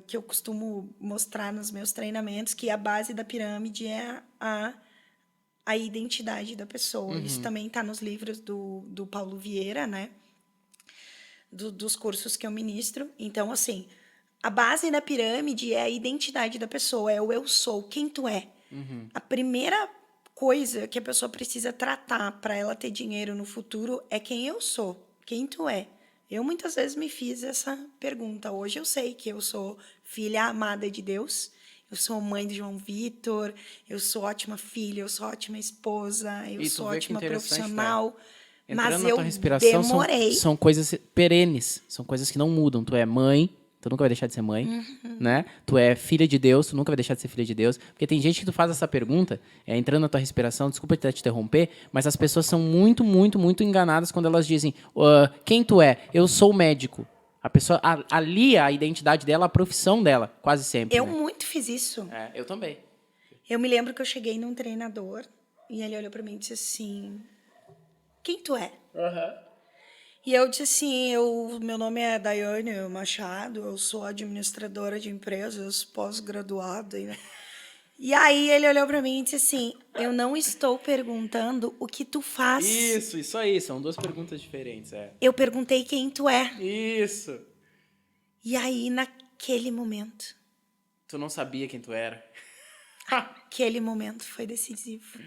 que eu costumo mostrar nos meus treinamentos, que a base da pirâmide é a identidade da pessoa. Isso também está nos livros do Paulo Vieira, né? Dos cursos que eu ministro. Então, assim, a base da pirâmide é a identidade da pessoa, é o eu sou, quem tu é. A primeira coisa que a pessoa precisa tratar para ela ter dinheiro no futuro é quem eu sou, quem tu é. Eu muitas vezes me fiz essa pergunta. Hoje eu sei que eu sou filha amada de Deus, eu sou mãe de João Vitor, eu sou ótima filha, eu sou ótima esposa, eu sou ótima profissional. Mas eu demorei. São coisas perenes, são coisas que não mudam. Tu é mãe, tu nunca vai deixar de ser mãe, né? Tu é filha de Deus, tu nunca vai deixar de ser filha de Deus. Porque tem gente que tu faz essa pergunta, entrando na tua respiração, desculpa te interromper, mas as pessoas são muito, muito, muito enganadas quando elas dizem, quem tu é? Eu sou médico. A pessoa alia a identidade dela à profissão dela, quase sempre. Eu né? muito fiz isso. Eu também. Eu me lembro que eu cheguei num treinador e ele olhou para mim e disse assim... quem tu é? Uhum. E eu disse assim, meu nome é Daiane Machado, eu sou administradora de empresas, pós-graduada. E aí ele olhou para mim e disse assim, eu não estou perguntando o que tu faz. Isso aí. São duas perguntas diferentes, Eu perguntei quem tu é. Isso. E aí, naquele momento... Tu não sabia quem tu era. Aquele momento foi decisivo.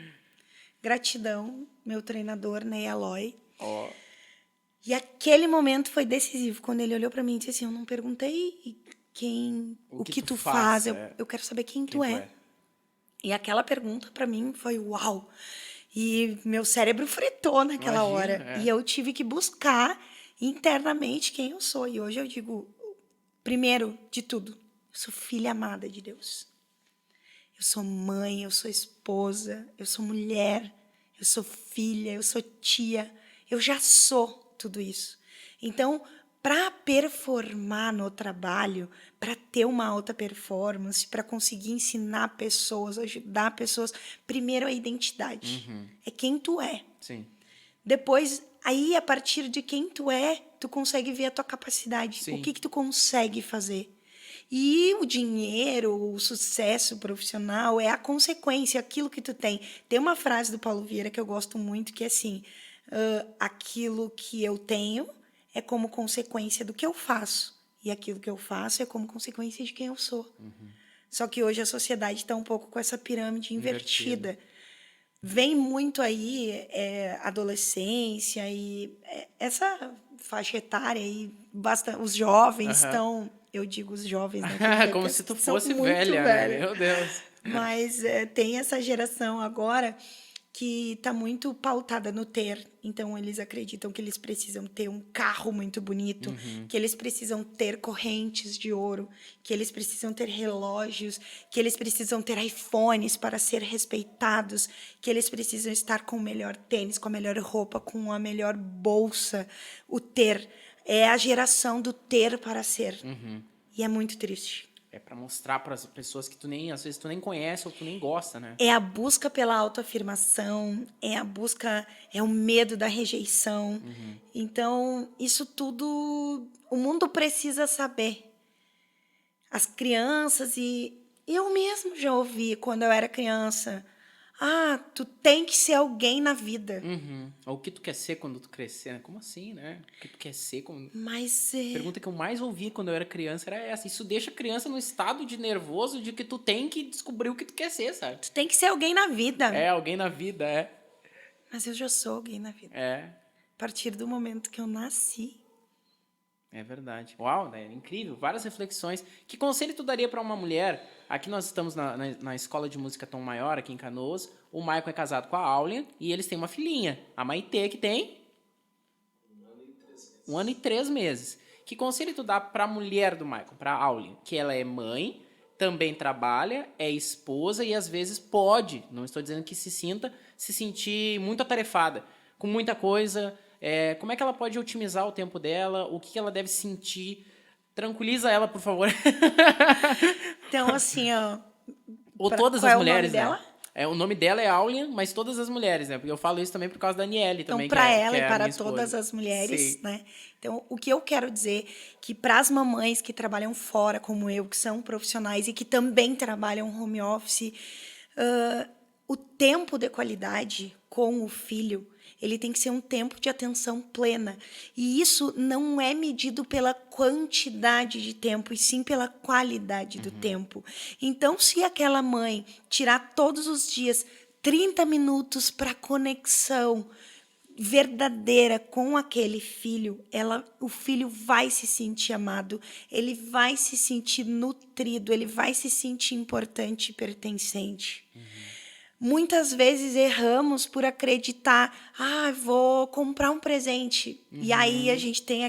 Gratidão, meu treinador, Ney Aloy. Ó. E aquele momento foi decisivo. Quando ele olhou para mim e disse assim, eu não perguntei o que tu faz, eu quero saber quem tu é. E aquela pergunta para mim foi uau. E meu cérebro fritou naquela hora. E eu tive que buscar internamente quem eu sou. E hoje eu digo, primeiro de tudo, eu sou filha amada de Deus. Eu sou mãe, eu sou esposa, eu sou mulher, eu sou filha, eu sou tia. Eu já sou tudo isso. Então, para performar no trabalho, para ter uma alta performance, para conseguir ensinar pessoas, ajudar pessoas, primeiro a identidade. É quem tu é. Sim. Depois, aí a partir de quem tu é, tu consegue ver a tua capacidade. Sim. O que tu consegue fazer. E o dinheiro, o sucesso profissional é a consequência, aquilo que tu tem. Tem uma frase do Paulo Vieira que eu gosto muito, que é assim, aquilo que eu tenho é como consequência do que eu faço. E aquilo que eu faço é como consequência de quem eu sou. Só que hoje a sociedade está um pouco com essa pirâmide invertida. Vem muito aí adolescência e essa faixa etária aí, os jovens estão... Eu digo os jovens, né? Como se tu fosse velha, né? Meu Deus. Mas tem essa geração agora que está muito pautada no ter. Então, eles acreditam que eles precisam ter um carro muito bonito, que eles precisam ter correntes de ouro, que eles precisam ter relógios, que eles precisam ter iPhones para ser respeitados, que eles precisam estar com o melhor tênis, com a melhor roupa, com a melhor bolsa. O ter é a geração do ter para ser. E é muito triste. É para mostrar para as pessoas que às vezes tu nem conhece ou tu nem gosta, né? É a busca pela autoafirmação, é o medo da rejeição. Então, isso tudo o mundo precisa saber. As crianças e eu mesmo já ouvi quando eu era criança. Tu tem que ser alguém na vida. Ou o que tu quer ser quando tu crescer, né? Como assim, né? O que tu quer ser quando... Mas A pergunta que eu mais ouvi quando eu era criança era essa. Isso deixa a criança num estado de nervoso de que tu tem que descobrir o que tu quer ser, sabe? tu tem que ser alguém na vida. É, alguém na vida, Mas eu já sou alguém na vida. É. A partir do momento que eu nasci. É verdade. Uau, né? Incrível. Várias reflexões. Que conselho tu daria para uma mulher? Aqui nós estamos na Escola de Música Tom Maior, aqui em Canoas. O Maicon é casado com a Aulia e eles têm uma filhinha, a Maitê, que tem 1 ano e 3 meses. Que conselho tu dá para a mulher do Maicon, para a Aulia? Que ela é mãe, também trabalha, é esposa e às vezes pode, não estou dizendo que se sentir muito atarefada, com muita coisa. Como é que ela pode otimizar o tempo dela? O que ela deve sentir? Tranquiliza ela, por favor. Então, assim, ó... Ou todas as mulheres, é o nome dela? O nome dela é Aulia, mas todas as mulheres, né? Porque eu falo isso também por causa da Aniele também. Então, para ela e para todas as mulheres, Sim. né? Então, o que eu quero dizer que para as mamães que trabalham fora, como eu, que são profissionais e que também trabalham home office, o tempo de qualidade com o filho, ele tem que ser um tempo de atenção plena. E isso não é medido pela quantidade de tempo, e sim pela qualidade do tempo. Então, se aquela mãe tirar todos os dias 30 minutos para conexão verdadeira com aquele filho, o filho vai se sentir amado, ele vai se sentir nutrido, ele vai se sentir importante e pertencente. Muitas vezes erramos por acreditar, vou comprar um presente. E aí a gente tem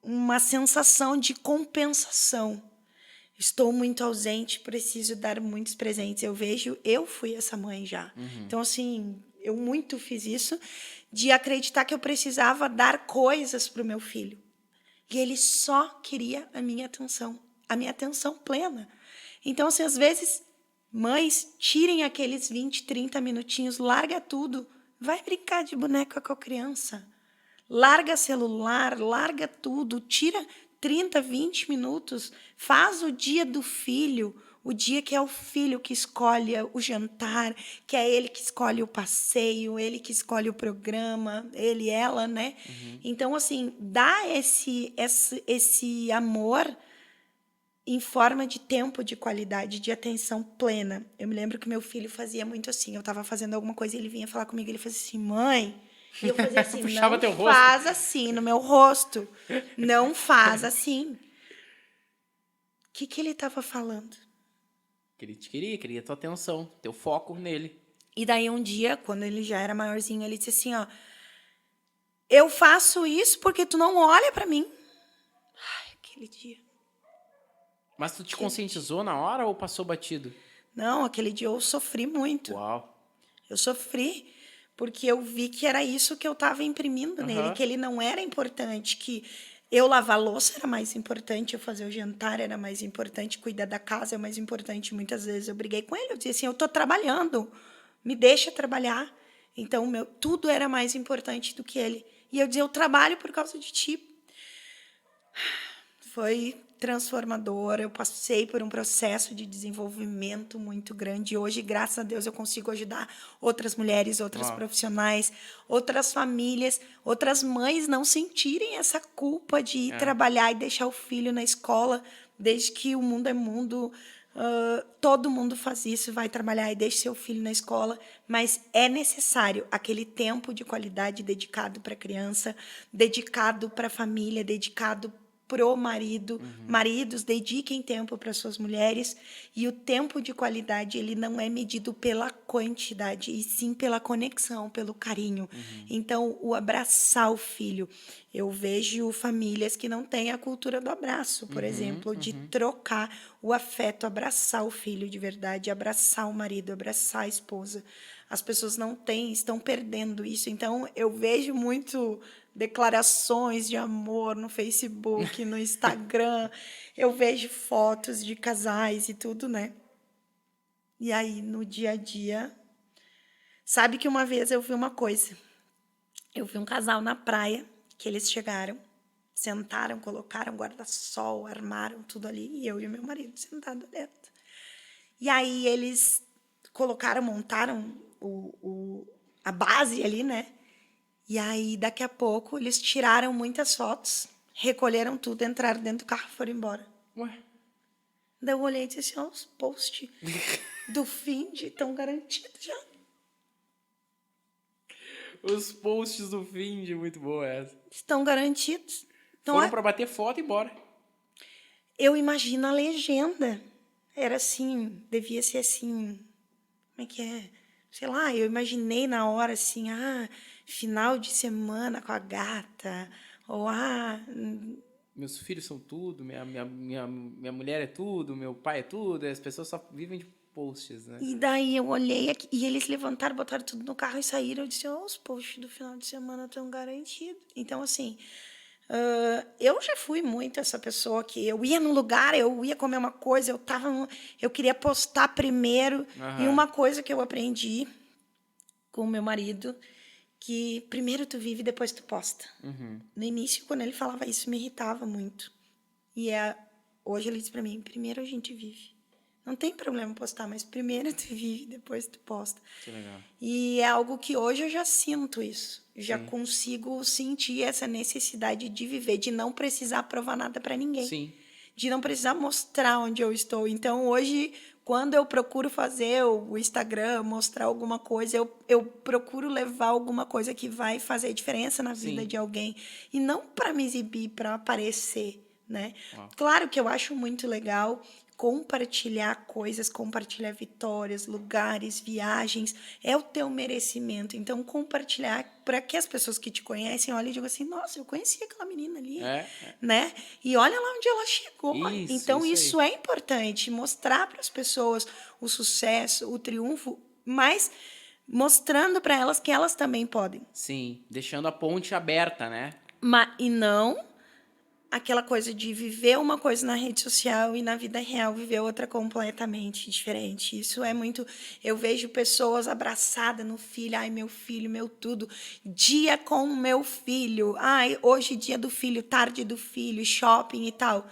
uma sensação de compensação. Estou muito ausente, preciso dar muitos presentes. Eu fui essa mãe já. Então, assim, eu muito fiz isso, de acreditar que eu precisava dar coisas para o meu filho. E ele só queria a minha atenção plena. Então, assim, às vezes... Mães, tirem aqueles 20, 30 minutinhos, larga tudo, Vai brincar de boneca com a criança. Larga celular, larga tudo, tira 30, 20 minutos, faz o dia do filho, o dia que é o filho que escolhe o jantar, que é ele que escolhe o passeio, ele que escolhe o programa, ele, ela, né? Então, assim, dá esse amor em forma de tempo de qualidade, de atenção plena. Eu me lembro que meu filho fazia muito assim, eu estava fazendo alguma coisa e ele vinha falar comigo, ele fazia assim, mãe... E eu fazia assim, Puxava não teu rosto. faz assim no meu rosto. Não faz assim. O que ele estava falando? Que ele te queria tua atenção, teu foco nele. E daí um dia, quando ele já era maiorzinho, ele disse assim, ó, eu faço isso porque tu não olha pra mim. Ai, aquele dia. Mas tu te conscientizou na hora ou passou batido? Não, aquele dia eu sofri muito. Uau. Eu sofri porque eu vi que era isso que eu estava imprimindo nele, que ele não era importante, que eu lavar a louça era mais importante, eu fazer o jantar era mais importante, cuidar da casa é mais importante. Muitas vezes eu briguei com ele, eu dizia assim, eu estou trabalhando, me deixa trabalhar. Então, tudo era mais importante do que ele. E eu dizia, eu trabalho por causa de ti. Foi transformador, eu passei por um processo de desenvolvimento muito grande. Hoje, graças a Deus, eu consigo ajudar outras mulheres, outras profissionais, outras famílias, outras mães não sentirem essa culpa de ir trabalhar e deixar o filho na escola, desde que o mundo é mundo. Todo mundo faz isso, vai trabalhar e deixa seu filho na escola, mas é necessário aquele tempo de qualidade dedicado para a criança, dedicado para a família, dedicado pro marido. Maridos, dediquem tempo para suas mulheres, e o tempo de qualidade ele não é medido pela quantidade, e sim pela conexão, pelo carinho. Então, o abraçar o filho. Eu vejo famílias que não têm a cultura do abraço, por exemplo, de trocar o afeto, abraçar o filho de verdade, abraçar o marido, abraçar a esposa. As pessoas não têm, estão perdendo isso. Então, eu vejo muito declarações de amor no Facebook, no Instagram. Eu vejo fotos de casais e tudo, né? E aí, no dia a dia... Sabe que uma vez eu vi uma coisa. Eu vi um casal na praia, que eles chegaram, sentaram, colocaram guarda-sol, armaram tudo ali, e eu e o meu marido sentados dentro. E aí eles montaram a base ali, né? E aí, daqui a pouco, eles tiraram muitas fotos, recolheram tudo, entraram dentro do carro e foram embora. Ué? Daí eu olhei e disse assim, ó, os posts do Find estão garantidos já. Os posts do Find, muito boa essa. Estão garantidos. Então, Foram pra bater foto e ir embora. eu imagino a legenda. Era assim, devia ser assim, como é que é? Sei lá, eu imaginei na hora assim, final de semana com a gata, ou Meus filhos são tudo, minha mulher é tudo, meu pai é tudo, as pessoas só vivem de posts, né? E daí eu olhei aqui, e eles levantaram, botaram tudo no carro e saíram. Eu disse, os posts do final de semana estão garantidos. Então, assim, eu já fui muito essa pessoa que eu ia num lugar, eu ia comer uma coisa, eu queria postar primeiro. E uma coisa que eu aprendi com o meu marido, que primeiro tu vive, depois tu posta. No início, quando ele falava isso, me irritava muito. E hoje ele diz para mim, primeiro a gente vive. Não tem problema postar, mas primeiro tu vive, depois tu posta. Que legal. E é algo que hoje eu já sinto isso. Já consigo sentir essa necessidade de viver, de não precisar provar nada para ninguém. Sim. De não precisar mostrar onde eu estou. Então, hoje, quando eu procuro fazer o Instagram, mostrar alguma coisa, eu procuro levar alguma coisa que vai fazer diferença na vida de alguém. E não para me exibir, para aparecer, né? Claro que eu acho muito legal compartilhar coisas, compartilhar vitórias, lugares, viagens, é o teu merecimento. Então, compartilhar para que as pessoas que te conhecem olhem e digam assim, nossa, eu conheci aquela menina ali, né? E olha lá onde ela chegou. Então, isso é importante, mostrar para as pessoas o sucesso, o triunfo, mas mostrando para elas que elas também podem. Sim, deixando a ponte aberta, né? E não aquela coisa de viver uma coisa na rede social e na vida real viver outra completamente diferente. Isso é muito... Eu vejo pessoas abraçadas no filho. Ai, meu filho, meu tudo. Dia com meu filho. Ai, hoje dia do filho, tarde do filho, shopping e tal.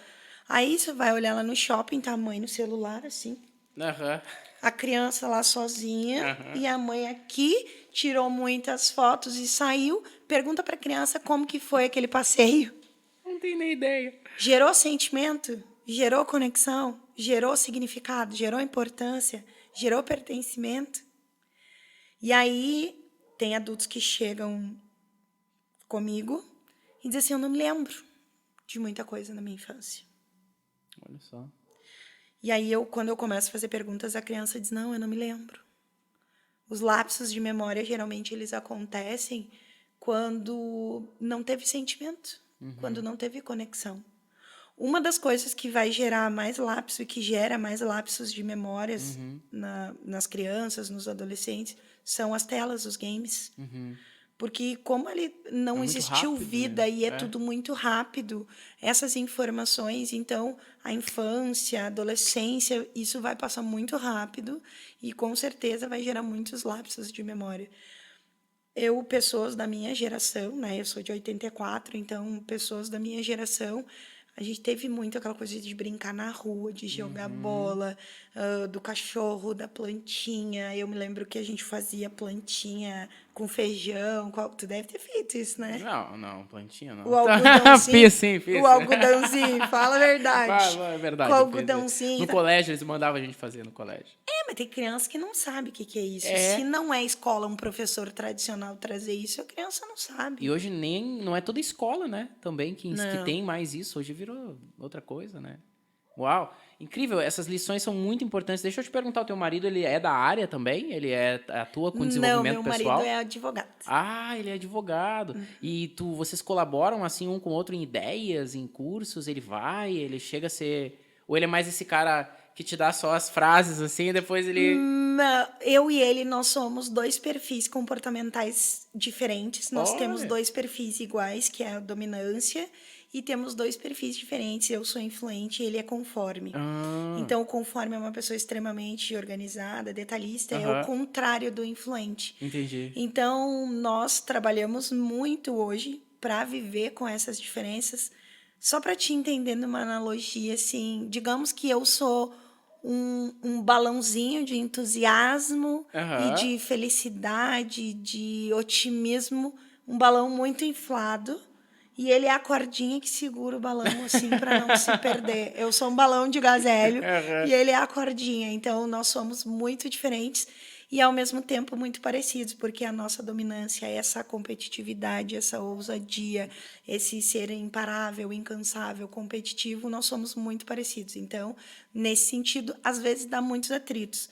Aí você vai olhar lá no shopping, tá a mãe no celular, assim. Aham. A criança lá sozinha Aham. e a mãe aqui tirou muitas fotos e saiu. Pergunta para a criança como que foi aquele passeio. Não tenho nem ideia. Gerou sentimento? Gerou conexão? Gerou significado? Gerou importância? Gerou pertencimento? E aí tem adultos que chegam comigo e dizem assim, eu não me lembro de muita coisa na minha infância. Olha só. E aí, quando eu começo a fazer perguntas, a criança diz, não, eu não me lembro. Os lapsos de memória, geralmente, eles acontecem quando não teve sentimento, quando não teve conexão. Uma das coisas que vai gerar mais lapso e que gera mais lapsos de memórias nas crianças, nos adolescentes, são as telas, os games. Porque como ele não existiu rápido, vida, né? e é tudo muito rápido, essas informações, então a infância, a adolescência, isso vai passar muito rápido e com certeza vai gerar muitos lapsos de memória. Pessoas da minha geração, né? Eu sou de 84, então pessoas da minha geração, a gente teve muito aquela coisa de brincar na rua, de jogar bola, do cachorro, da plantinha. Eu me lembro que a gente fazia plantinha com feijão. Tu deve ter feito isso, né? Não, plantinha não. O algodãozinho. Fiz. O algodãozinho, fala a verdade. É verdade. Com o algodãozinho. No colégio, eles mandavam a gente fazer no colégio. Mas tem criança que não sabe o que é isso. É. Se não é escola, um professor tradicional trazer isso, a criança não sabe. E hoje não é toda escola, né? Também que tem mais isso. Hoje virou outra coisa, né? Uau! Incrível, essas lições são muito importantes. Deixa eu te perguntar, o teu marido, ele é da área também? Ele atua com desenvolvimento pessoal? Não, meu marido é advogado. Ah, ele é advogado. E vocês colaboram assim um com o outro em ideias, em cursos? Ele chega a ser... Ou ele é mais esse cara que te dá só as frases assim e depois ele... Não, eu e ele, nós somos dois perfis comportamentais diferentes. Nós temos dois perfis iguais, que é a dominância, e temos dois perfis diferentes. Eu sou influente e ele é conforme. Então, o conforme é uma pessoa extremamente organizada, detalhista, é o contrário do influente. Entendi. Então, nós trabalhamos muito hoje para viver com essas diferenças. Só para te entender numa analogia, assim, digamos que eu sou um balãozinho de entusiasmo e de felicidade, de otimismo, um balão muito inflado, e ele é a cordinha que segura o balão, assim, para não se perder. Eu sou um balão de gás hélio e ele é a cordinha. Então, nós somos muito diferentes e, ao mesmo tempo, muito parecidos, porque a nossa dominância é essa competitividade, essa ousadia, esse ser imparável, incansável, competitivo, nós somos muito parecidos. Então, nesse sentido, às vezes dá muitos atritos.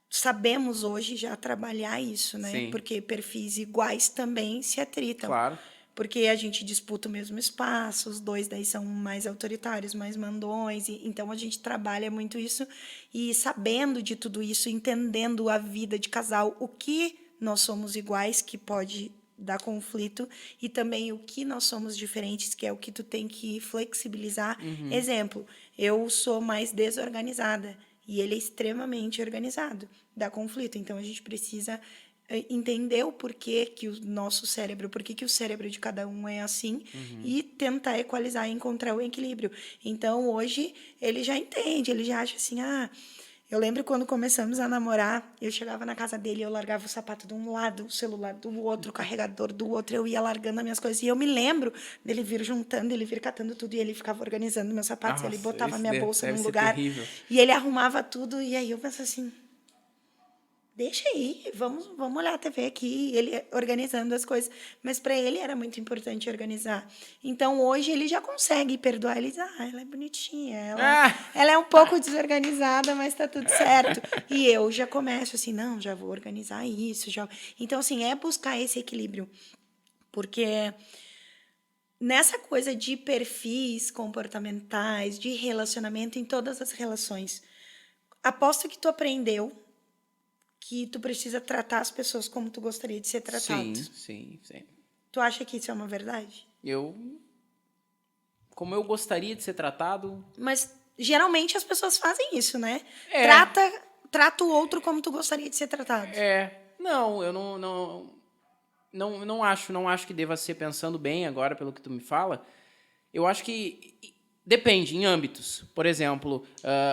Sabemos hoje já trabalhar isso, né? Sim. Porque perfis iguais também se atritam. Claro. Porque a gente disputa o mesmo espaço, os dois daí são mais autoritários, mais mandões, então a gente trabalha muito isso e sabendo de tudo isso, entendendo a vida de casal, o que nós somos iguais, que pode dar conflito, e também o que nós somos diferentes, que é o que tu tem que flexibilizar. Exemplo, eu sou mais desorganizada e ele é extremamente organizado, dá conflito, então a gente precisa entender o porquê que o nosso cérebro, porquê que o cérebro de cada um é assim e tentar equalizar e encontrar o equilíbrio. Então, hoje, ele já entende, ele já acha assim, eu lembro quando começamos a namorar, eu chegava na casa dele, eu largava o sapato de um lado, o celular do outro, o carregador do outro, eu ia largando as minhas coisas. E eu me lembro dele vir juntando, ele vir catando tudo, e ele ficava organizando meus sapatos, ele botava minha bolsa num lugar, terrível. e ele arrumava tudo, e aí eu penso assim, deixa aí, vamos olhar a TV aqui, ele organizando as coisas. Mas para ele era muito importante organizar. Então, hoje, ele já consegue perdoar. Ele diz, ela é bonitinha, ela é um pouco desorganizada, mas está tudo certo. E eu já começo assim, não, já vou organizar isso. Então, assim, é buscar esse equilíbrio. Porque nessa coisa de perfis comportamentais, de relacionamento em todas as relações, aposto que tu aprendeu que tu precisa tratar as pessoas como tu gostaria de ser tratado. Sim. Tu acha que isso é uma verdade? Eu Como eu gostaria de ser tratado... Mas geralmente as pessoas fazem isso, né? É. Trata o outro como tu gostaria de ser tratado. Não, eu não acho que deva ser, pensando bem agora pelo que tu me fala. Eu acho que depende, em âmbitos. Por exemplo,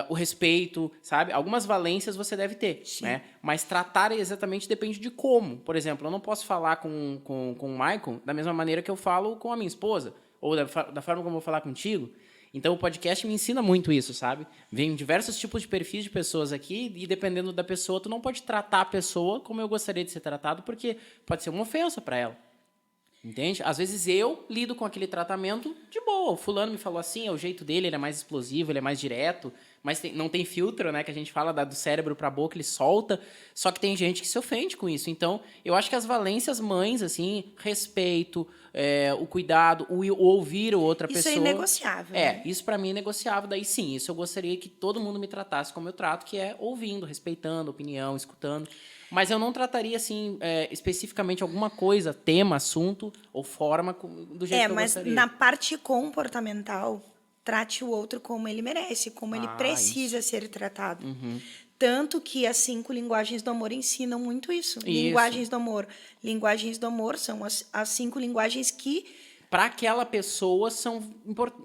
o respeito, sabe? Algumas valências você deve ter, né? Mas tratar exatamente depende de como. Por exemplo, eu não posso falar com o Michael da mesma maneira que eu falo com a minha esposa, ou da forma como eu vou falar contigo. Então, o podcast me ensina muito isso, sabe? Vem diversos tipos de perfis de pessoas aqui e, dependendo da pessoa, tu não pode tratar a pessoa como eu gostaria de ser tratado, porque pode ser uma ofensa para ela. Entende? Às vezes eu lido com aquele tratamento de boa. O fulano me falou assim, é o jeito dele, ele é mais explosivo, ele é mais direto, mas não tem filtro, né? Que a gente fala do cérebro pra boca, ele solta. Só que tem gente que se ofende com isso. Então, eu acho que as valências mães, assim, respeito, o cuidado, o ouvir outra pessoa... Isso é inegociável. Né? Isso pra mim é negociável. Daí sim, isso eu gostaria que todo mundo me tratasse como eu trato, que é ouvindo, respeitando, opinião, escutando... Mas eu não trataria, assim, especificamente alguma coisa, tema, assunto ou forma do jeito que eu gostaria. Mas na parte comportamental, trate o outro como ele merece, como ele precisa ser tratado. Tanto que as 5 linguagens do amor ensinam muito isso. Linguagens do amor. Linguagens do amor são as 5 linguagens que... Para aquela pessoa são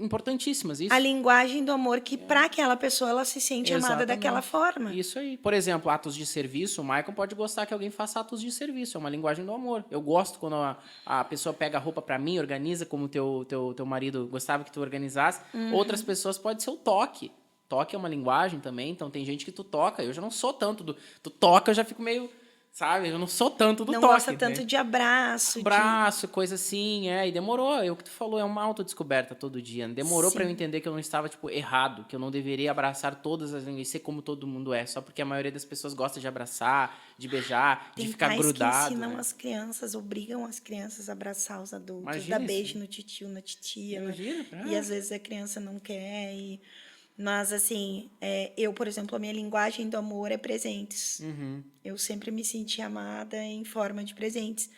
importantíssimas. Isso. A linguagem do amor que para aquela pessoa ela se sente amada daquela forma. Isso aí. Por exemplo, atos de serviço, o Michael pode gostar que alguém faça atos de serviço. É uma linguagem do amor. Eu gosto quando a pessoa pega a roupa para mim, organiza como teu marido gostava que tu organizasse. Outras pessoas pode ser o toque. Toque é uma linguagem também, então tem gente que tu toca. Eu já não sou tanto do... Tu toca, eu já fico meio... Sabe? Eu não sou tanto do toque. Não gosta tanto de abraço. Coisa assim, E demorou. O que tu falou é uma autodescoberta todo dia. Demorou para eu entender que eu não estava, errado. Que eu não deveria abraçar todas as línguas e ser como todo mundo é. Só porque a maioria das pessoas gosta de abraçar, de beijar, de ficar grudado. Tem pais que ensinam as crianças, obrigam as crianças a abraçar os adultos. Dar beijo no titio, na titia. Imagina. E às vezes a criança não quer Mas, assim, eu, por exemplo, a minha linguagem do amor é presentes. Eu sempre me senti amada em forma de presentes.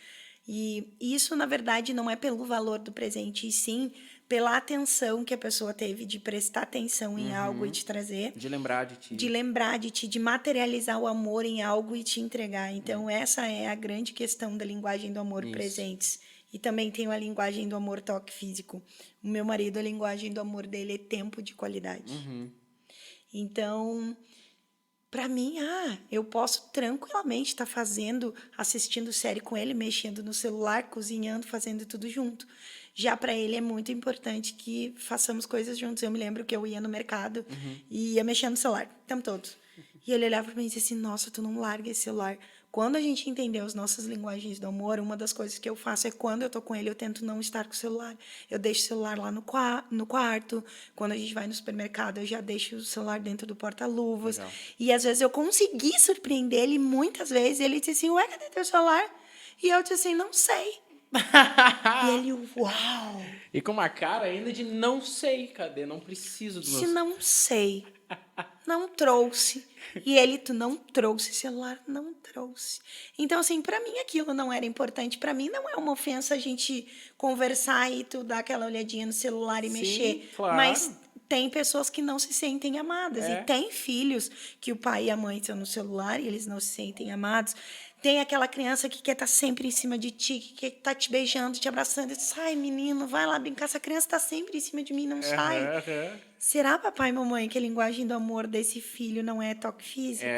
E isso, na verdade, não é pelo valor do presente, e sim pela atenção que a pessoa teve de prestar atenção em algo e te trazer. De lembrar de ti. De lembrar de ti, de materializar o amor em algo e te entregar. Então, essa é a grande questão da linguagem do amor, presentes. E também tem a linguagem do amor toque físico. O meu marido, a linguagem do amor dele é tempo de qualidade. Então, para mim, eu posso tranquilamente estar assistindo série com ele, mexendo no celular, cozinhando, fazendo tudo junto. Já para ele é muito importante que façamos coisas juntos. Eu me lembro que eu ia no mercado e ia mexendo no celular o tempo todo. E ele olhava para mim e dizia assim, nossa, tu não larga esse celular. Quando a gente entender as nossas linguagens do amor, uma das coisas que eu faço é quando eu tô com ele, eu tento não estar com o celular. Eu deixo o celular lá no quarto. Quando a gente vai no supermercado, eu já deixo o celular dentro do porta-luvas. E às vezes eu consegui surpreender ele, muitas vezes. Ele disse assim, ué, cadê teu celular? E eu disse assim, não sei. E ele, uau! E com uma cara ainda de não sei, cadê? Não preciso do meu... Se não sei. Não trouxe. E ele, tu não trouxe celular? Não trouxe. Então, assim, para mim aquilo não era importante. Para mim não é uma ofensa a gente conversar e tu dar aquela olhadinha no celular e mexer. Claro. Mas tem pessoas que não se sentem amadas. E tem filhos que o pai e a mãe estão no celular e eles não se sentem amados. Tem aquela criança que quer estar sempre em cima de ti, que quer estar te beijando, te abraçando. Sai, menino, vai lá brincar. Essa criança está sempre em cima de mim, não sai. Será, papai e mamãe, que a linguagem do amor desse filho não é toque físico?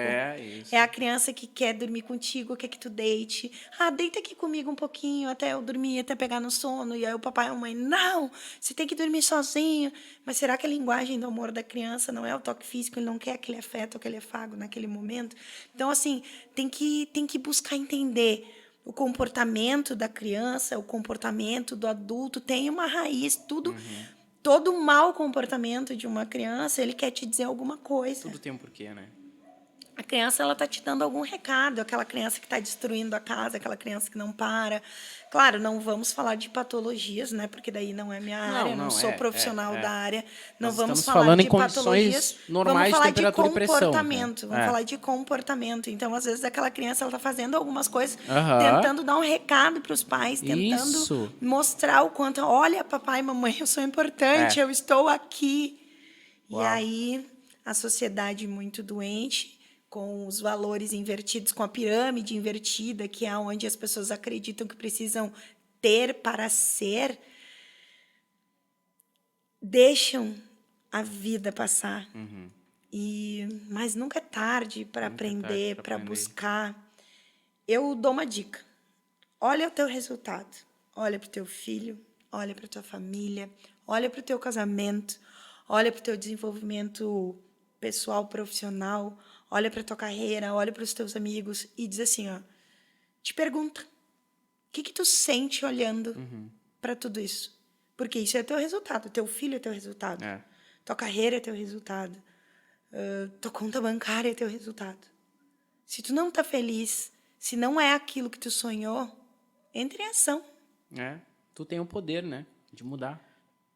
Isso. É a criança que quer dormir contigo, quer que tu deite. Deita aqui comigo um pouquinho até eu dormir, até pegar no sono. E aí o papai e a mamãe, não, você tem que dormir sozinho. Mas será que a linguagem do amor da criança não é o toque físico? Ele não quer aquele afeto, aquele afago naquele momento? Então, assim, tem que buscar entender o comportamento da criança, o comportamento do adulto. Tem uma raiz, tudo... Todo mau comportamento de uma criança, ele quer te dizer alguma coisa. Tudo tem um porquê, né? A criança, ela tá te dando algum recado, aquela criança que está destruindo a casa, aquela criança que não para. Claro, não vamos falar de patologias, né? Porque daí não é minha área, não sou profissional da área. Não Nós vamos estamos falar falando em de patologias. condições Vamos normais de falar de temperatura e pressão. comportamento. Vamos falar de comportamento. Então, às vezes, aquela criança, ela tá fazendo algumas coisas, Aham. tentando dar um recado para os pais, tentando Isso. mostrar o quanto, olha, papai e mamãe, eu sou importante, eu estou aqui. Uau. E aí, a sociedade muito doente, com os valores invertidos, com a pirâmide invertida, que é onde as pessoas acreditam que precisam ter para ser, deixam a vida passar. Mas nunca é tarde para aprender, para buscar. Eu dou uma dica. Olha o teu resultado. Olha para o teu filho, olha para a tua família, olha para o teu casamento, olha para o teu desenvolvimento pessoal, profissional, olha para a tua carreira, olha para os teus amigos e diz assim, ó, te pergunta, o que tu sente olhando para tudo isso? Porque isso é teu resultado, teu filho é teu resultado, tua carreira é teu resultado, tua conta bancária é teu resultado. Se tu não tá feliz, se não é aquilo que tu sonhou, entre em ação. Tu tem o poder, né, de mudar.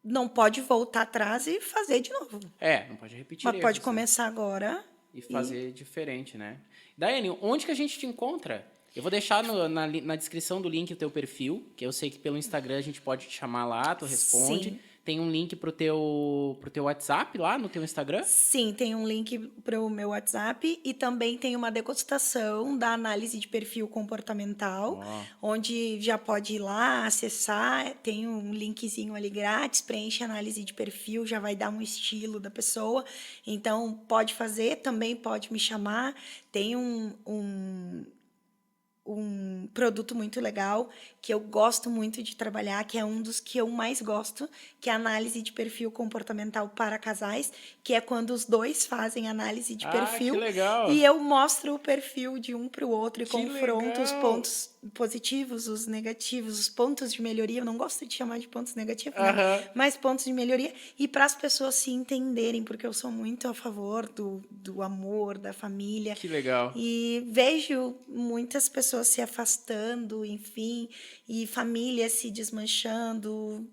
Não pode voltar atrás e fazer de novo. Não pode repetir. Mas pode começar agora. E fazer diferente, né? Daiane, onde que a gente te encontra? Eu vou deixar na descrição do link o teu perfil, que eu sei que pelo Instagram a gente pode te chamar lá, tu responde. Sim. Tem um link pro teu WhatsApp lá no teu Instagram? Sim, tem um link pro meu WhatsApp e também tem uma degustação da análise de perfil comportamental, onde já pode ir lá, acessar, tem um linkzinho ali grátis, preenche a análise de perfil, já vai dar um estilo da pessoa. Então, pode fazer, também pode me chamar. Tem um produto muito legal, que eu gosto muito de trabalhar, que é um dos que eu mais gosto, que é a análise de perfil comportamental para casais, que é quando os dois fazem análise de perfil. Que legal. E eu mostro o perfil de um para o outro e confronto legal. os pontos positivos, os negativos, os pontos de melhoria. Eu não gosto de chamar de pontos negativos, né? Mas pontos de melhoria. E para as pessoas se entenderem, porque eu sou muito a favor do amor, da família. Que legal. E vejo muitas pessoas se afastando, enfim, e famílias se desmanchando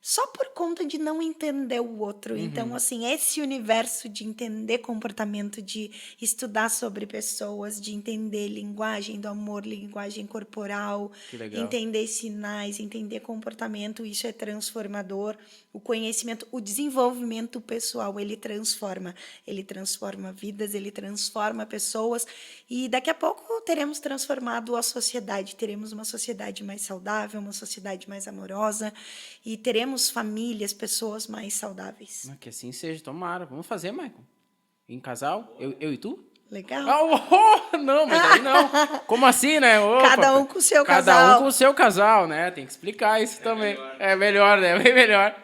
só por conta de não entender o outro. Então, assim, esse universo de entender comportamento, de estudar sobre pessoas, de entender linguagem do amor, linguagem corporal, entender sinais, entender comportamento, isso é transformador. O conhecimento, o desenvolvimento pessoal, ele transforma vidas, ele transforma pessoas e daqui a pouco teremos transformado a sociedade, teremos uma sociedade mais saudável, uma sociedade mais amorosa e teremos famílias, pessoas mais saudáveis. Que assim seja, tomara. Vamos fazer, Maicon? Em casal? Eu e tu? Legal. Não, mas aí não. Como assim, né? Cada um com o seu casal. Cada um com o seu casal, né? Tem que explicar isso também. É melhor, né? Bem melhor.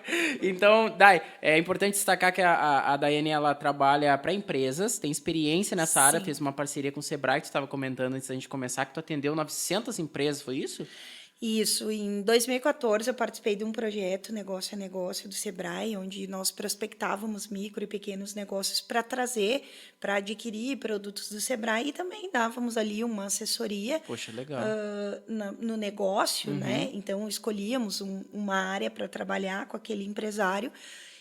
Então, Dai, é importante destacar que a Daiane, ela trabalha para empresas, tem experiência nessa área, fez uma parceria com o Sebrae, que tu estava comentando antes da gente começar, que tu atendeu 900 empresas, foi isso? Isso, em 2014 eu participei de um projeto Negócio a Negócio do Sebrae, onde nós prospectávamos micro e pequenos negócios para trazer, para adquirir produtos do Sebrae e também dávamos ali uma assessoria. Poxa, legal. No negócio, né? Então escolhíamos uma área para trabalhar com aquele empresário.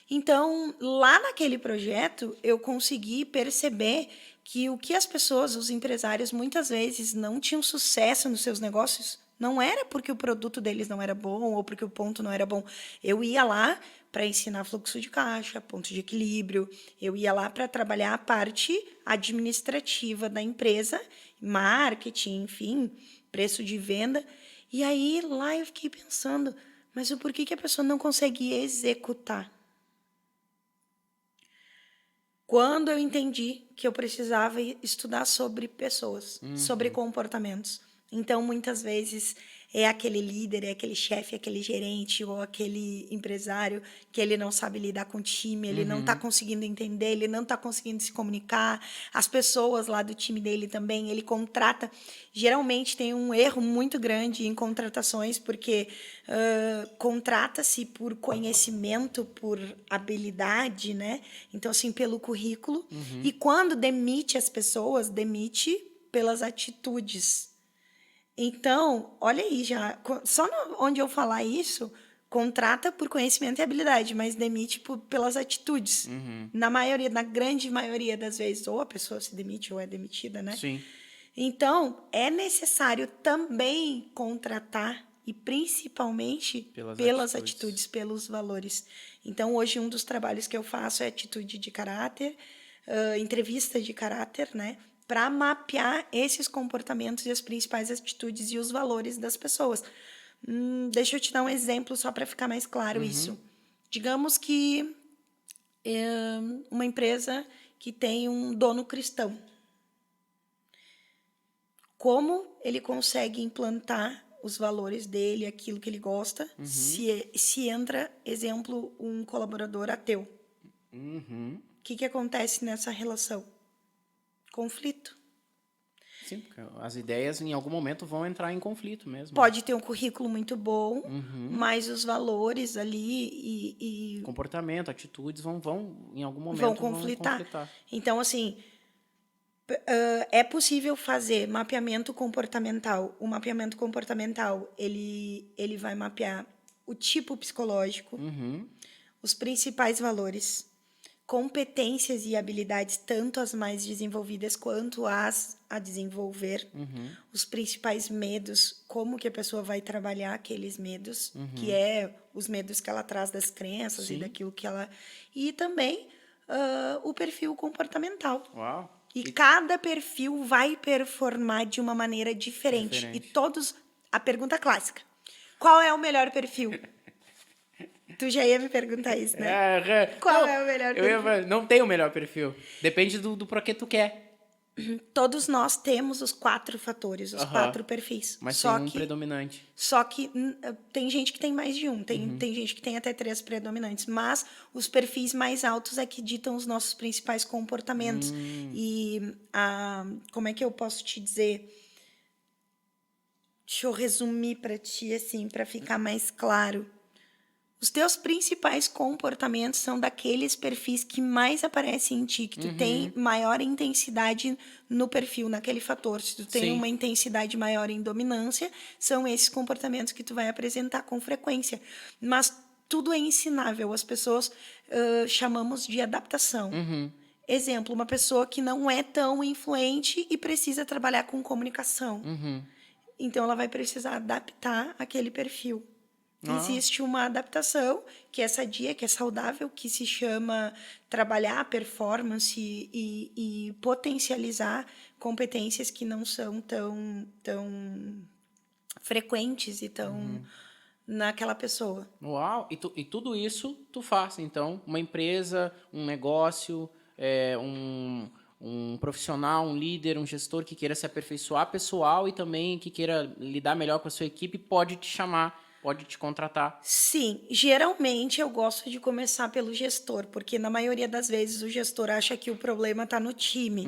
Então, lá naquele projeto, eu consegui perceber que o que as pessoas, os empresários, muitas vezes não tinham sucesso nos seus negócios, não era porque o produto deles não era bom ou porque o ponto não era bom. Eu ia lá para ensinar fluxo de caixa, ponto de equilíbrio. Eu ia lá para trabalhar a parte administrativa da empresa, marketing, enfim, preço de venda. E aí, lá eu fiquei pensando, mas o porquê que a pessoa não consegue executar? Quando eu entendi que eu precisava estudar sobre pessoas, sobre comportamentos. Então, muitas vezes, é aquele líder, é aquele chefe, é aquele gerente ou aquele empresário que ele não sabe lidar com o time, ele não está conseguindo entender, ele não está conseguindo se comunicar. As pessoas lá do time dele também, ele contrata. Geralmente tem um erro muito grande em contratações, porque contrata-se por conhecimento, por habilidade, né? Então, assim, pelo currículo. E quando demite as pessoas, demite pelas atitudes. Então, olha aí, já só onde eu falar isso, contrata por conhecimento e habilidade, mas demite pelas atitudes. Na grande maioria das vezes, ou a pessoa se demite ou é demitida, né? Sim. Então, é necessário também contratar e principalmente pelas atitudes, pelos valores. Então, hoje, um dos trabalhos que eu faço é atitude de caráter, entrevista de caráter, né? Para mapear esses comportamentos e as principais atitudes e os valores das pessoas. Deixa eu te dar um exemplo só para ficar mais claro isso. Digamos que uma empresa que tem um dono cristão. Como ele consegue implantar os valores dele, aquilo que ele gosta, se entra, exemplo, um colaborador ateu? O que acontece nessa relação? Conflito. Sim, porque as ideias em algum momento vão entrar em conflito mesmo. Pode ter um currículo muito bom, mas os valores ali e comportamento, atitudes vão em algum momento vão conflitar. Então, assim, é possível fazer mapeamento comportamental. O mapeamento comportamental, ele vai mapear o tipo psicológico, os principais valores, competências e habilidades, tanto as mais desenvolvidas quanto as a desenvolver, os principais medos, como que a pessoa vai trabalhar aqueles medos, que é os medos que ela traz das crenças e daquilo que ela... E também o perfil comportamental. Uau! E cada perfil vai performar de uma maneira diferente. E todos... A pergunta clássica. Qual é o melhor perfil? Tu já ia me perguntar isso, né? Qual é o melhor perfil? Não tem o melhor perfil. Depende do para que tu quer. Todos nós temos os 4 fatores, os 4 perfis. Mas tem um predominante. Só que tem gente que tem mais de um. Tem gente que tem até 3 predominantes. Mas os perfis mais altos é que ditam os nossos principais comportamentos. E como é que eu posso te dizer? Deixa eu resumir para ti, assim, para ficar mais claro. Os teus principais comportamentos são daqueles perfis que mais aparecem em ti, que tu tem maior intensidade no perfil, naquele fator. Se tu tem uma intensidade maior em dominância, são esses comportamentos que tu vai apresentar com frequência. Mas tudo é ensinável. As pessoas chamamos de adaptação. Exemplo, uma pessoa que não é tão influente e precisa trabalhar com comunicação. Então, ela vai precisar adaptar aquele perfil. Existe uma adaptação que é sadia, que é saudável, que se chama trabalhar a performance e potencializar competências que não são tão frequentes e tão naquela pessoa. Uau! E tudo isso tu faz, então, uma empresa, um negócio, um profissional, um líder, um gestor que queira se aperfeiçoar pessoal e também que queira lidar melhor com a sua equipe, pode te chamar. Pode te contratar. Sim, geralmente eu gosto de começar pelo gestor, porque na maioria das vezes o gestor acha que o problema está no time.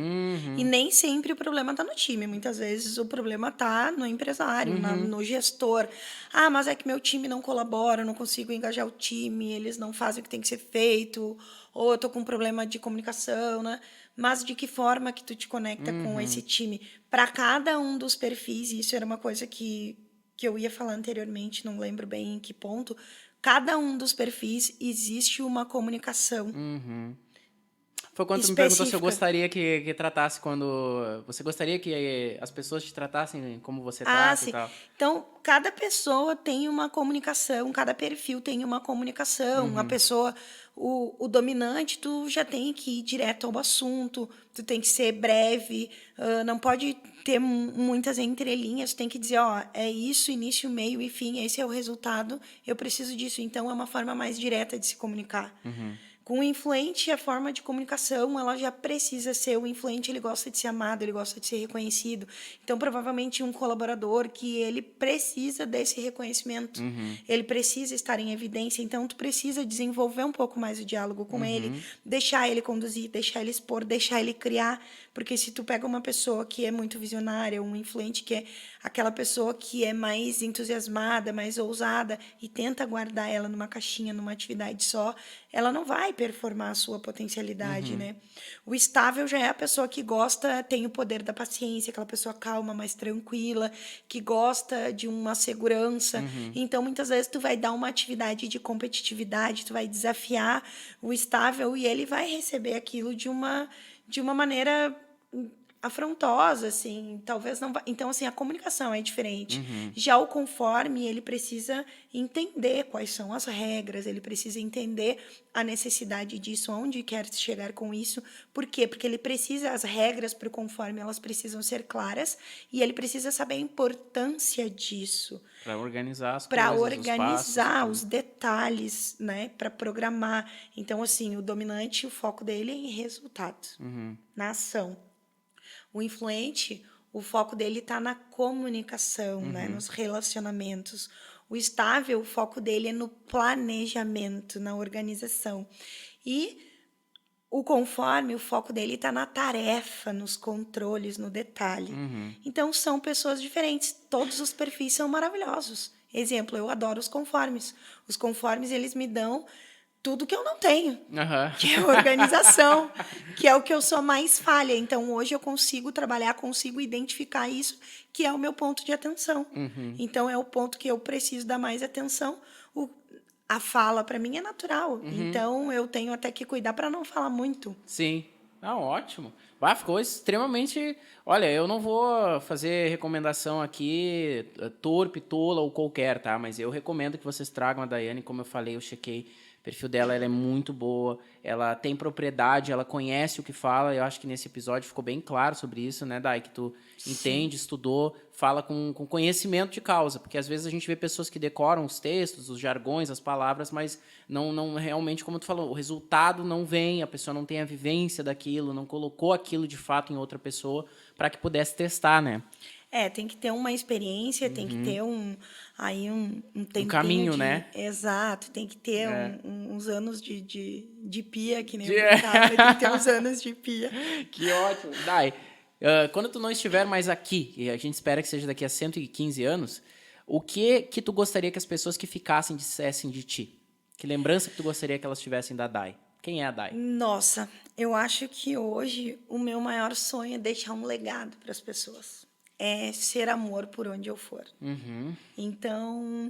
E nem sempre o problema está no time, muitas vezes o problema está no empresário, no gestor. Ah, mas é que meu time não colabora, eu não consigo engajar o time, eles não fazem o que tem que ser feito, ou eu estou com um problema de comunicação, né? Mas de que forma que tu te conecta com esse time? Para cada um dos perfis, isso era uma coisa que eu ia falar anteriormente, não lembro bem em que ponto, cada um dos perfis existe uma comunicação. Foi quando tu me perguntou se eu gostaria que tratasse quando... Você gostaria que as pessoas te tratassem como você trata e tal? Então, cada pessoa tem uma comunicação, cada perfil tem uma comunicação. A pessoa, o dominante, tu já tem que ir direto ao assunto, tu tem que ser breve, não pode ter muitas entrelinhas, tu tem que dizer, ó, é isso, início, meio e fim, esse é o resultado, eu preciso disso. Então, é uma forma mais direta de se comunicar. Com o influente, a forma de comunicação, ela já precisa ser... O influente, ele gosta de ser amado, ele gosta de ser reconhecido. Então, provavelmente, um colaborador que ele precisa desse reconhecimento. Ele precisa estar em evidência. Então, tu precisa desenvolver um pouco mais o diálogo com ele, deixar ele conduzir, deixar ele expor, deixar ele criar. Porque se tu pega uma pessoa que é muito visionária, um influente que é aquela pessoa que é mais entusiasmada, mais ousada, e tenta guardar ela numa caixinha, numa atividade só, ela não vai performar a sua potencialidade, né? O estável já é a pessoa que gosta, tem o poder da paciência, aquela pessoa calma, mais tranquila, que gosta de uma segurança. Então, muitas vezes, tu vai dar uma atividade de competitividade, tu vai desafiar o estável e ele vai receber aquilo de uma maneira afrontosa, assim, talvez não vá... Então, assim, a comunicação é diferente. Já o conforme, ele precisa entender quais são as regras, ele precisa entender a necessidade disso, onde quer chegar com isso. Por quê? Porque ele precisa, as regras para o conforme, elas precisam ser claras e ele precisa saber a importância disso. Para organizar as Para coisas, organizar os os detalhes, né? Para programar. Então, assim, o dominante, o foco dele é em resultado, na ação. O influente, o foco dele está na comunicação, né? Nos relacionamentos. O estável, o foco dele é no planejamento, na organização. E o conforme, o foco dele está na tarefa, nos controles, no detalhe. Então, são pessoas diferentes. Todos os perfis são maravilhosos. Exemplo, eu adoro os conformes. Os conformes, eles me dão tudo que eu não tenho, que é organização, que é o que eu sou mais falha. Então, hoje eu consigo trabalhar, consigo identificar isso, que é o meu ponto de atenção. Então, é o ponto que eu preciso dar mais atenção. A fala, para mim, é natural. Então, eu tenho até que cuidar para não falar muito. Sim. Não, ótimo. Ficou extremamente... Olha, eu não vou fazer recomendação aqui torpe, tola ou qualquer, tá? Mas eu recomendo que vocês tragam a Daiane. Como eu falei, eu chequei. O perfil dela, ela é muito boa. Ela tem propriedade, ela conhece o que fala. Eu acho que nesse episódio ficou bem claro sobre isso, né, Dai? Que tu entende, estudou, fala com conhecimento de causa. Porque às vezes a gente vê pessoas que decoram os textos, os jargões, as palavras, mas não realmente, como tu falou, o resultado não vem, a pessoa não tem a vivência daquilo, não colocou aquilo de fato em outra pessoa para que pudesse testar, né? Tem que ter uma experiência, tem que ter um tempinho caminho, né? Exato, tem que ter uns anos de pia, que nem eu brincava, tem que ter uns anos de pia. Que ótimo. Dai, quando tu não estiver mais aqui, e a gente espera que seja daqui a 115 anos, o que tu gostaria que as pessoas que ficassem dissessem de ti? Que lembrança que tu gostaria que elas tivessem da Dai? Quem é a Dai? Nossa, eu acho que hoje o meu maior sonho é deixar um legado para as pessoas. É ser amor por onde eu for. Então,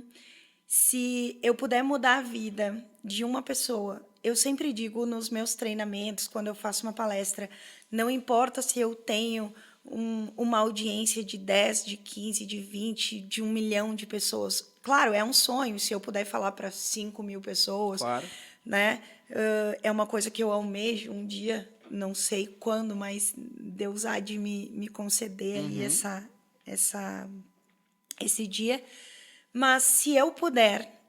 se eu puder mudar a vida de uma pessoa, eu sempre digo nos meus treinamentos, quando eu faço uma palestra, não importa se eu tenho uma audiência de 10, de 15, de 20, de 1 milhão de pessoas. Claro, é um sonho se eu puder falar para 5 mil pessoas. Claro. Né? É uma coisa que eu almejo um dia, não sei quando, mas Deus há de me conceder aí esse dia. Mas se eu puder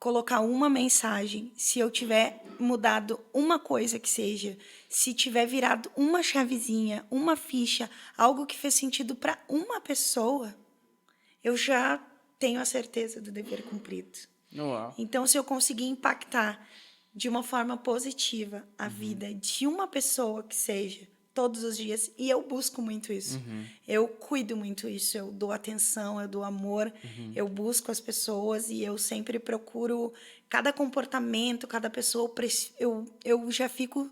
colocar uma mensagem, se eu tiver mudado uma coisa que seja, se tiver virado uma chavezinha, uma ficha, algo que fez sentido para uma pessoa, eu já tenho a certeza do dever cumprido. Uau. Então, se eu conseguir impactar de uma forma positiva a vida de uma pessoa que seja, todos os dias, e eu busco muito isso. Eu cuido muito isso, eu dou atenção, eu dou amor, eu busco as pessoas e eu sempre procuro cada comportamento, cada pessoa, eu já fico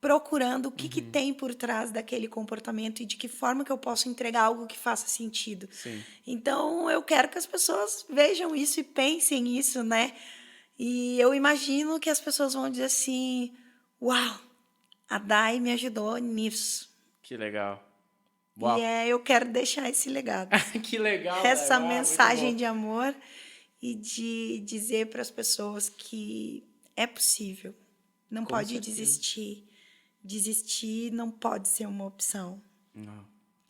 procurando o que tem por trás daquele comportamento e de que forma que eu posso entregar algo que faça sentido. Sim. Então, eu quero que as pessoas vejam isso e pensem nisso, né? E eu imagino que as pessoas vão dizer assim, uau, a Dai me ajudou nisso. Que legal. Uau. E eu quero deixar esse legado. Que legal. Essa mensagem de amor e de dizer para as pessoas que é possível. Não Com pode certeza. desistir. Desistir não pode ser uma opção. Não,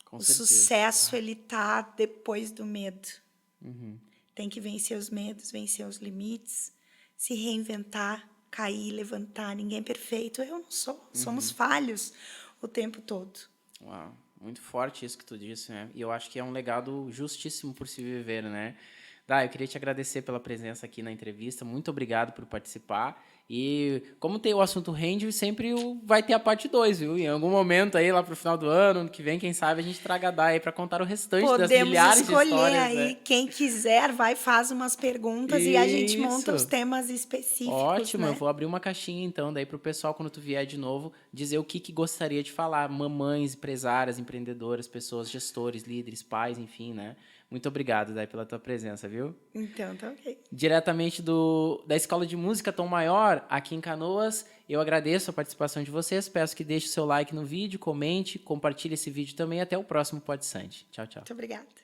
com O certeza. sucesso, ele tá depois do medo. Tem que vencer os medos, vencer os limites, se reinventar, cair, levantar, ninguém é perfeito. Eu não sou. Somos falhos o tempo todo. Uau, muito forte isso que tu disse, né? E eu acho que é um legado justíssimo por se viver, né? Dai, eu queria te agradecer pela presença aqui na entrevista. Muito obrigado por participar. E como tem o assunto rende, sempre vai ter a parte 2, viu? Em algum momento aí, lá pro final do ano que vem, quem sabe, a gente traga a Dai aí pra contar o restante das Podemos milhares de escolher histórias, aí, né? quem quiser, vai, faz umas perguntas e a gente monta os Isso. temas específicos, Ótimo, eu né? vou abrir uma caixinha então, daí pro pessoal, quando tu vier de novo, dizer o que gostaria de falar. Mamães, empresárias, empreendedoras, pessoas, gestores, líderes, pais, enfim, né? Muito obrigado, Dai, pela tua presença, viu? Então, tá ok. Diretamente da Escola de Música Tom Maior, aqui em Canoas, eu agradeço a participação de vocês, peço que deixe o seu like no vídeo, comente, compartilhe esse vídeo também. Até o próximo Pod Sante. Tchau, tchau. Muito obrigada.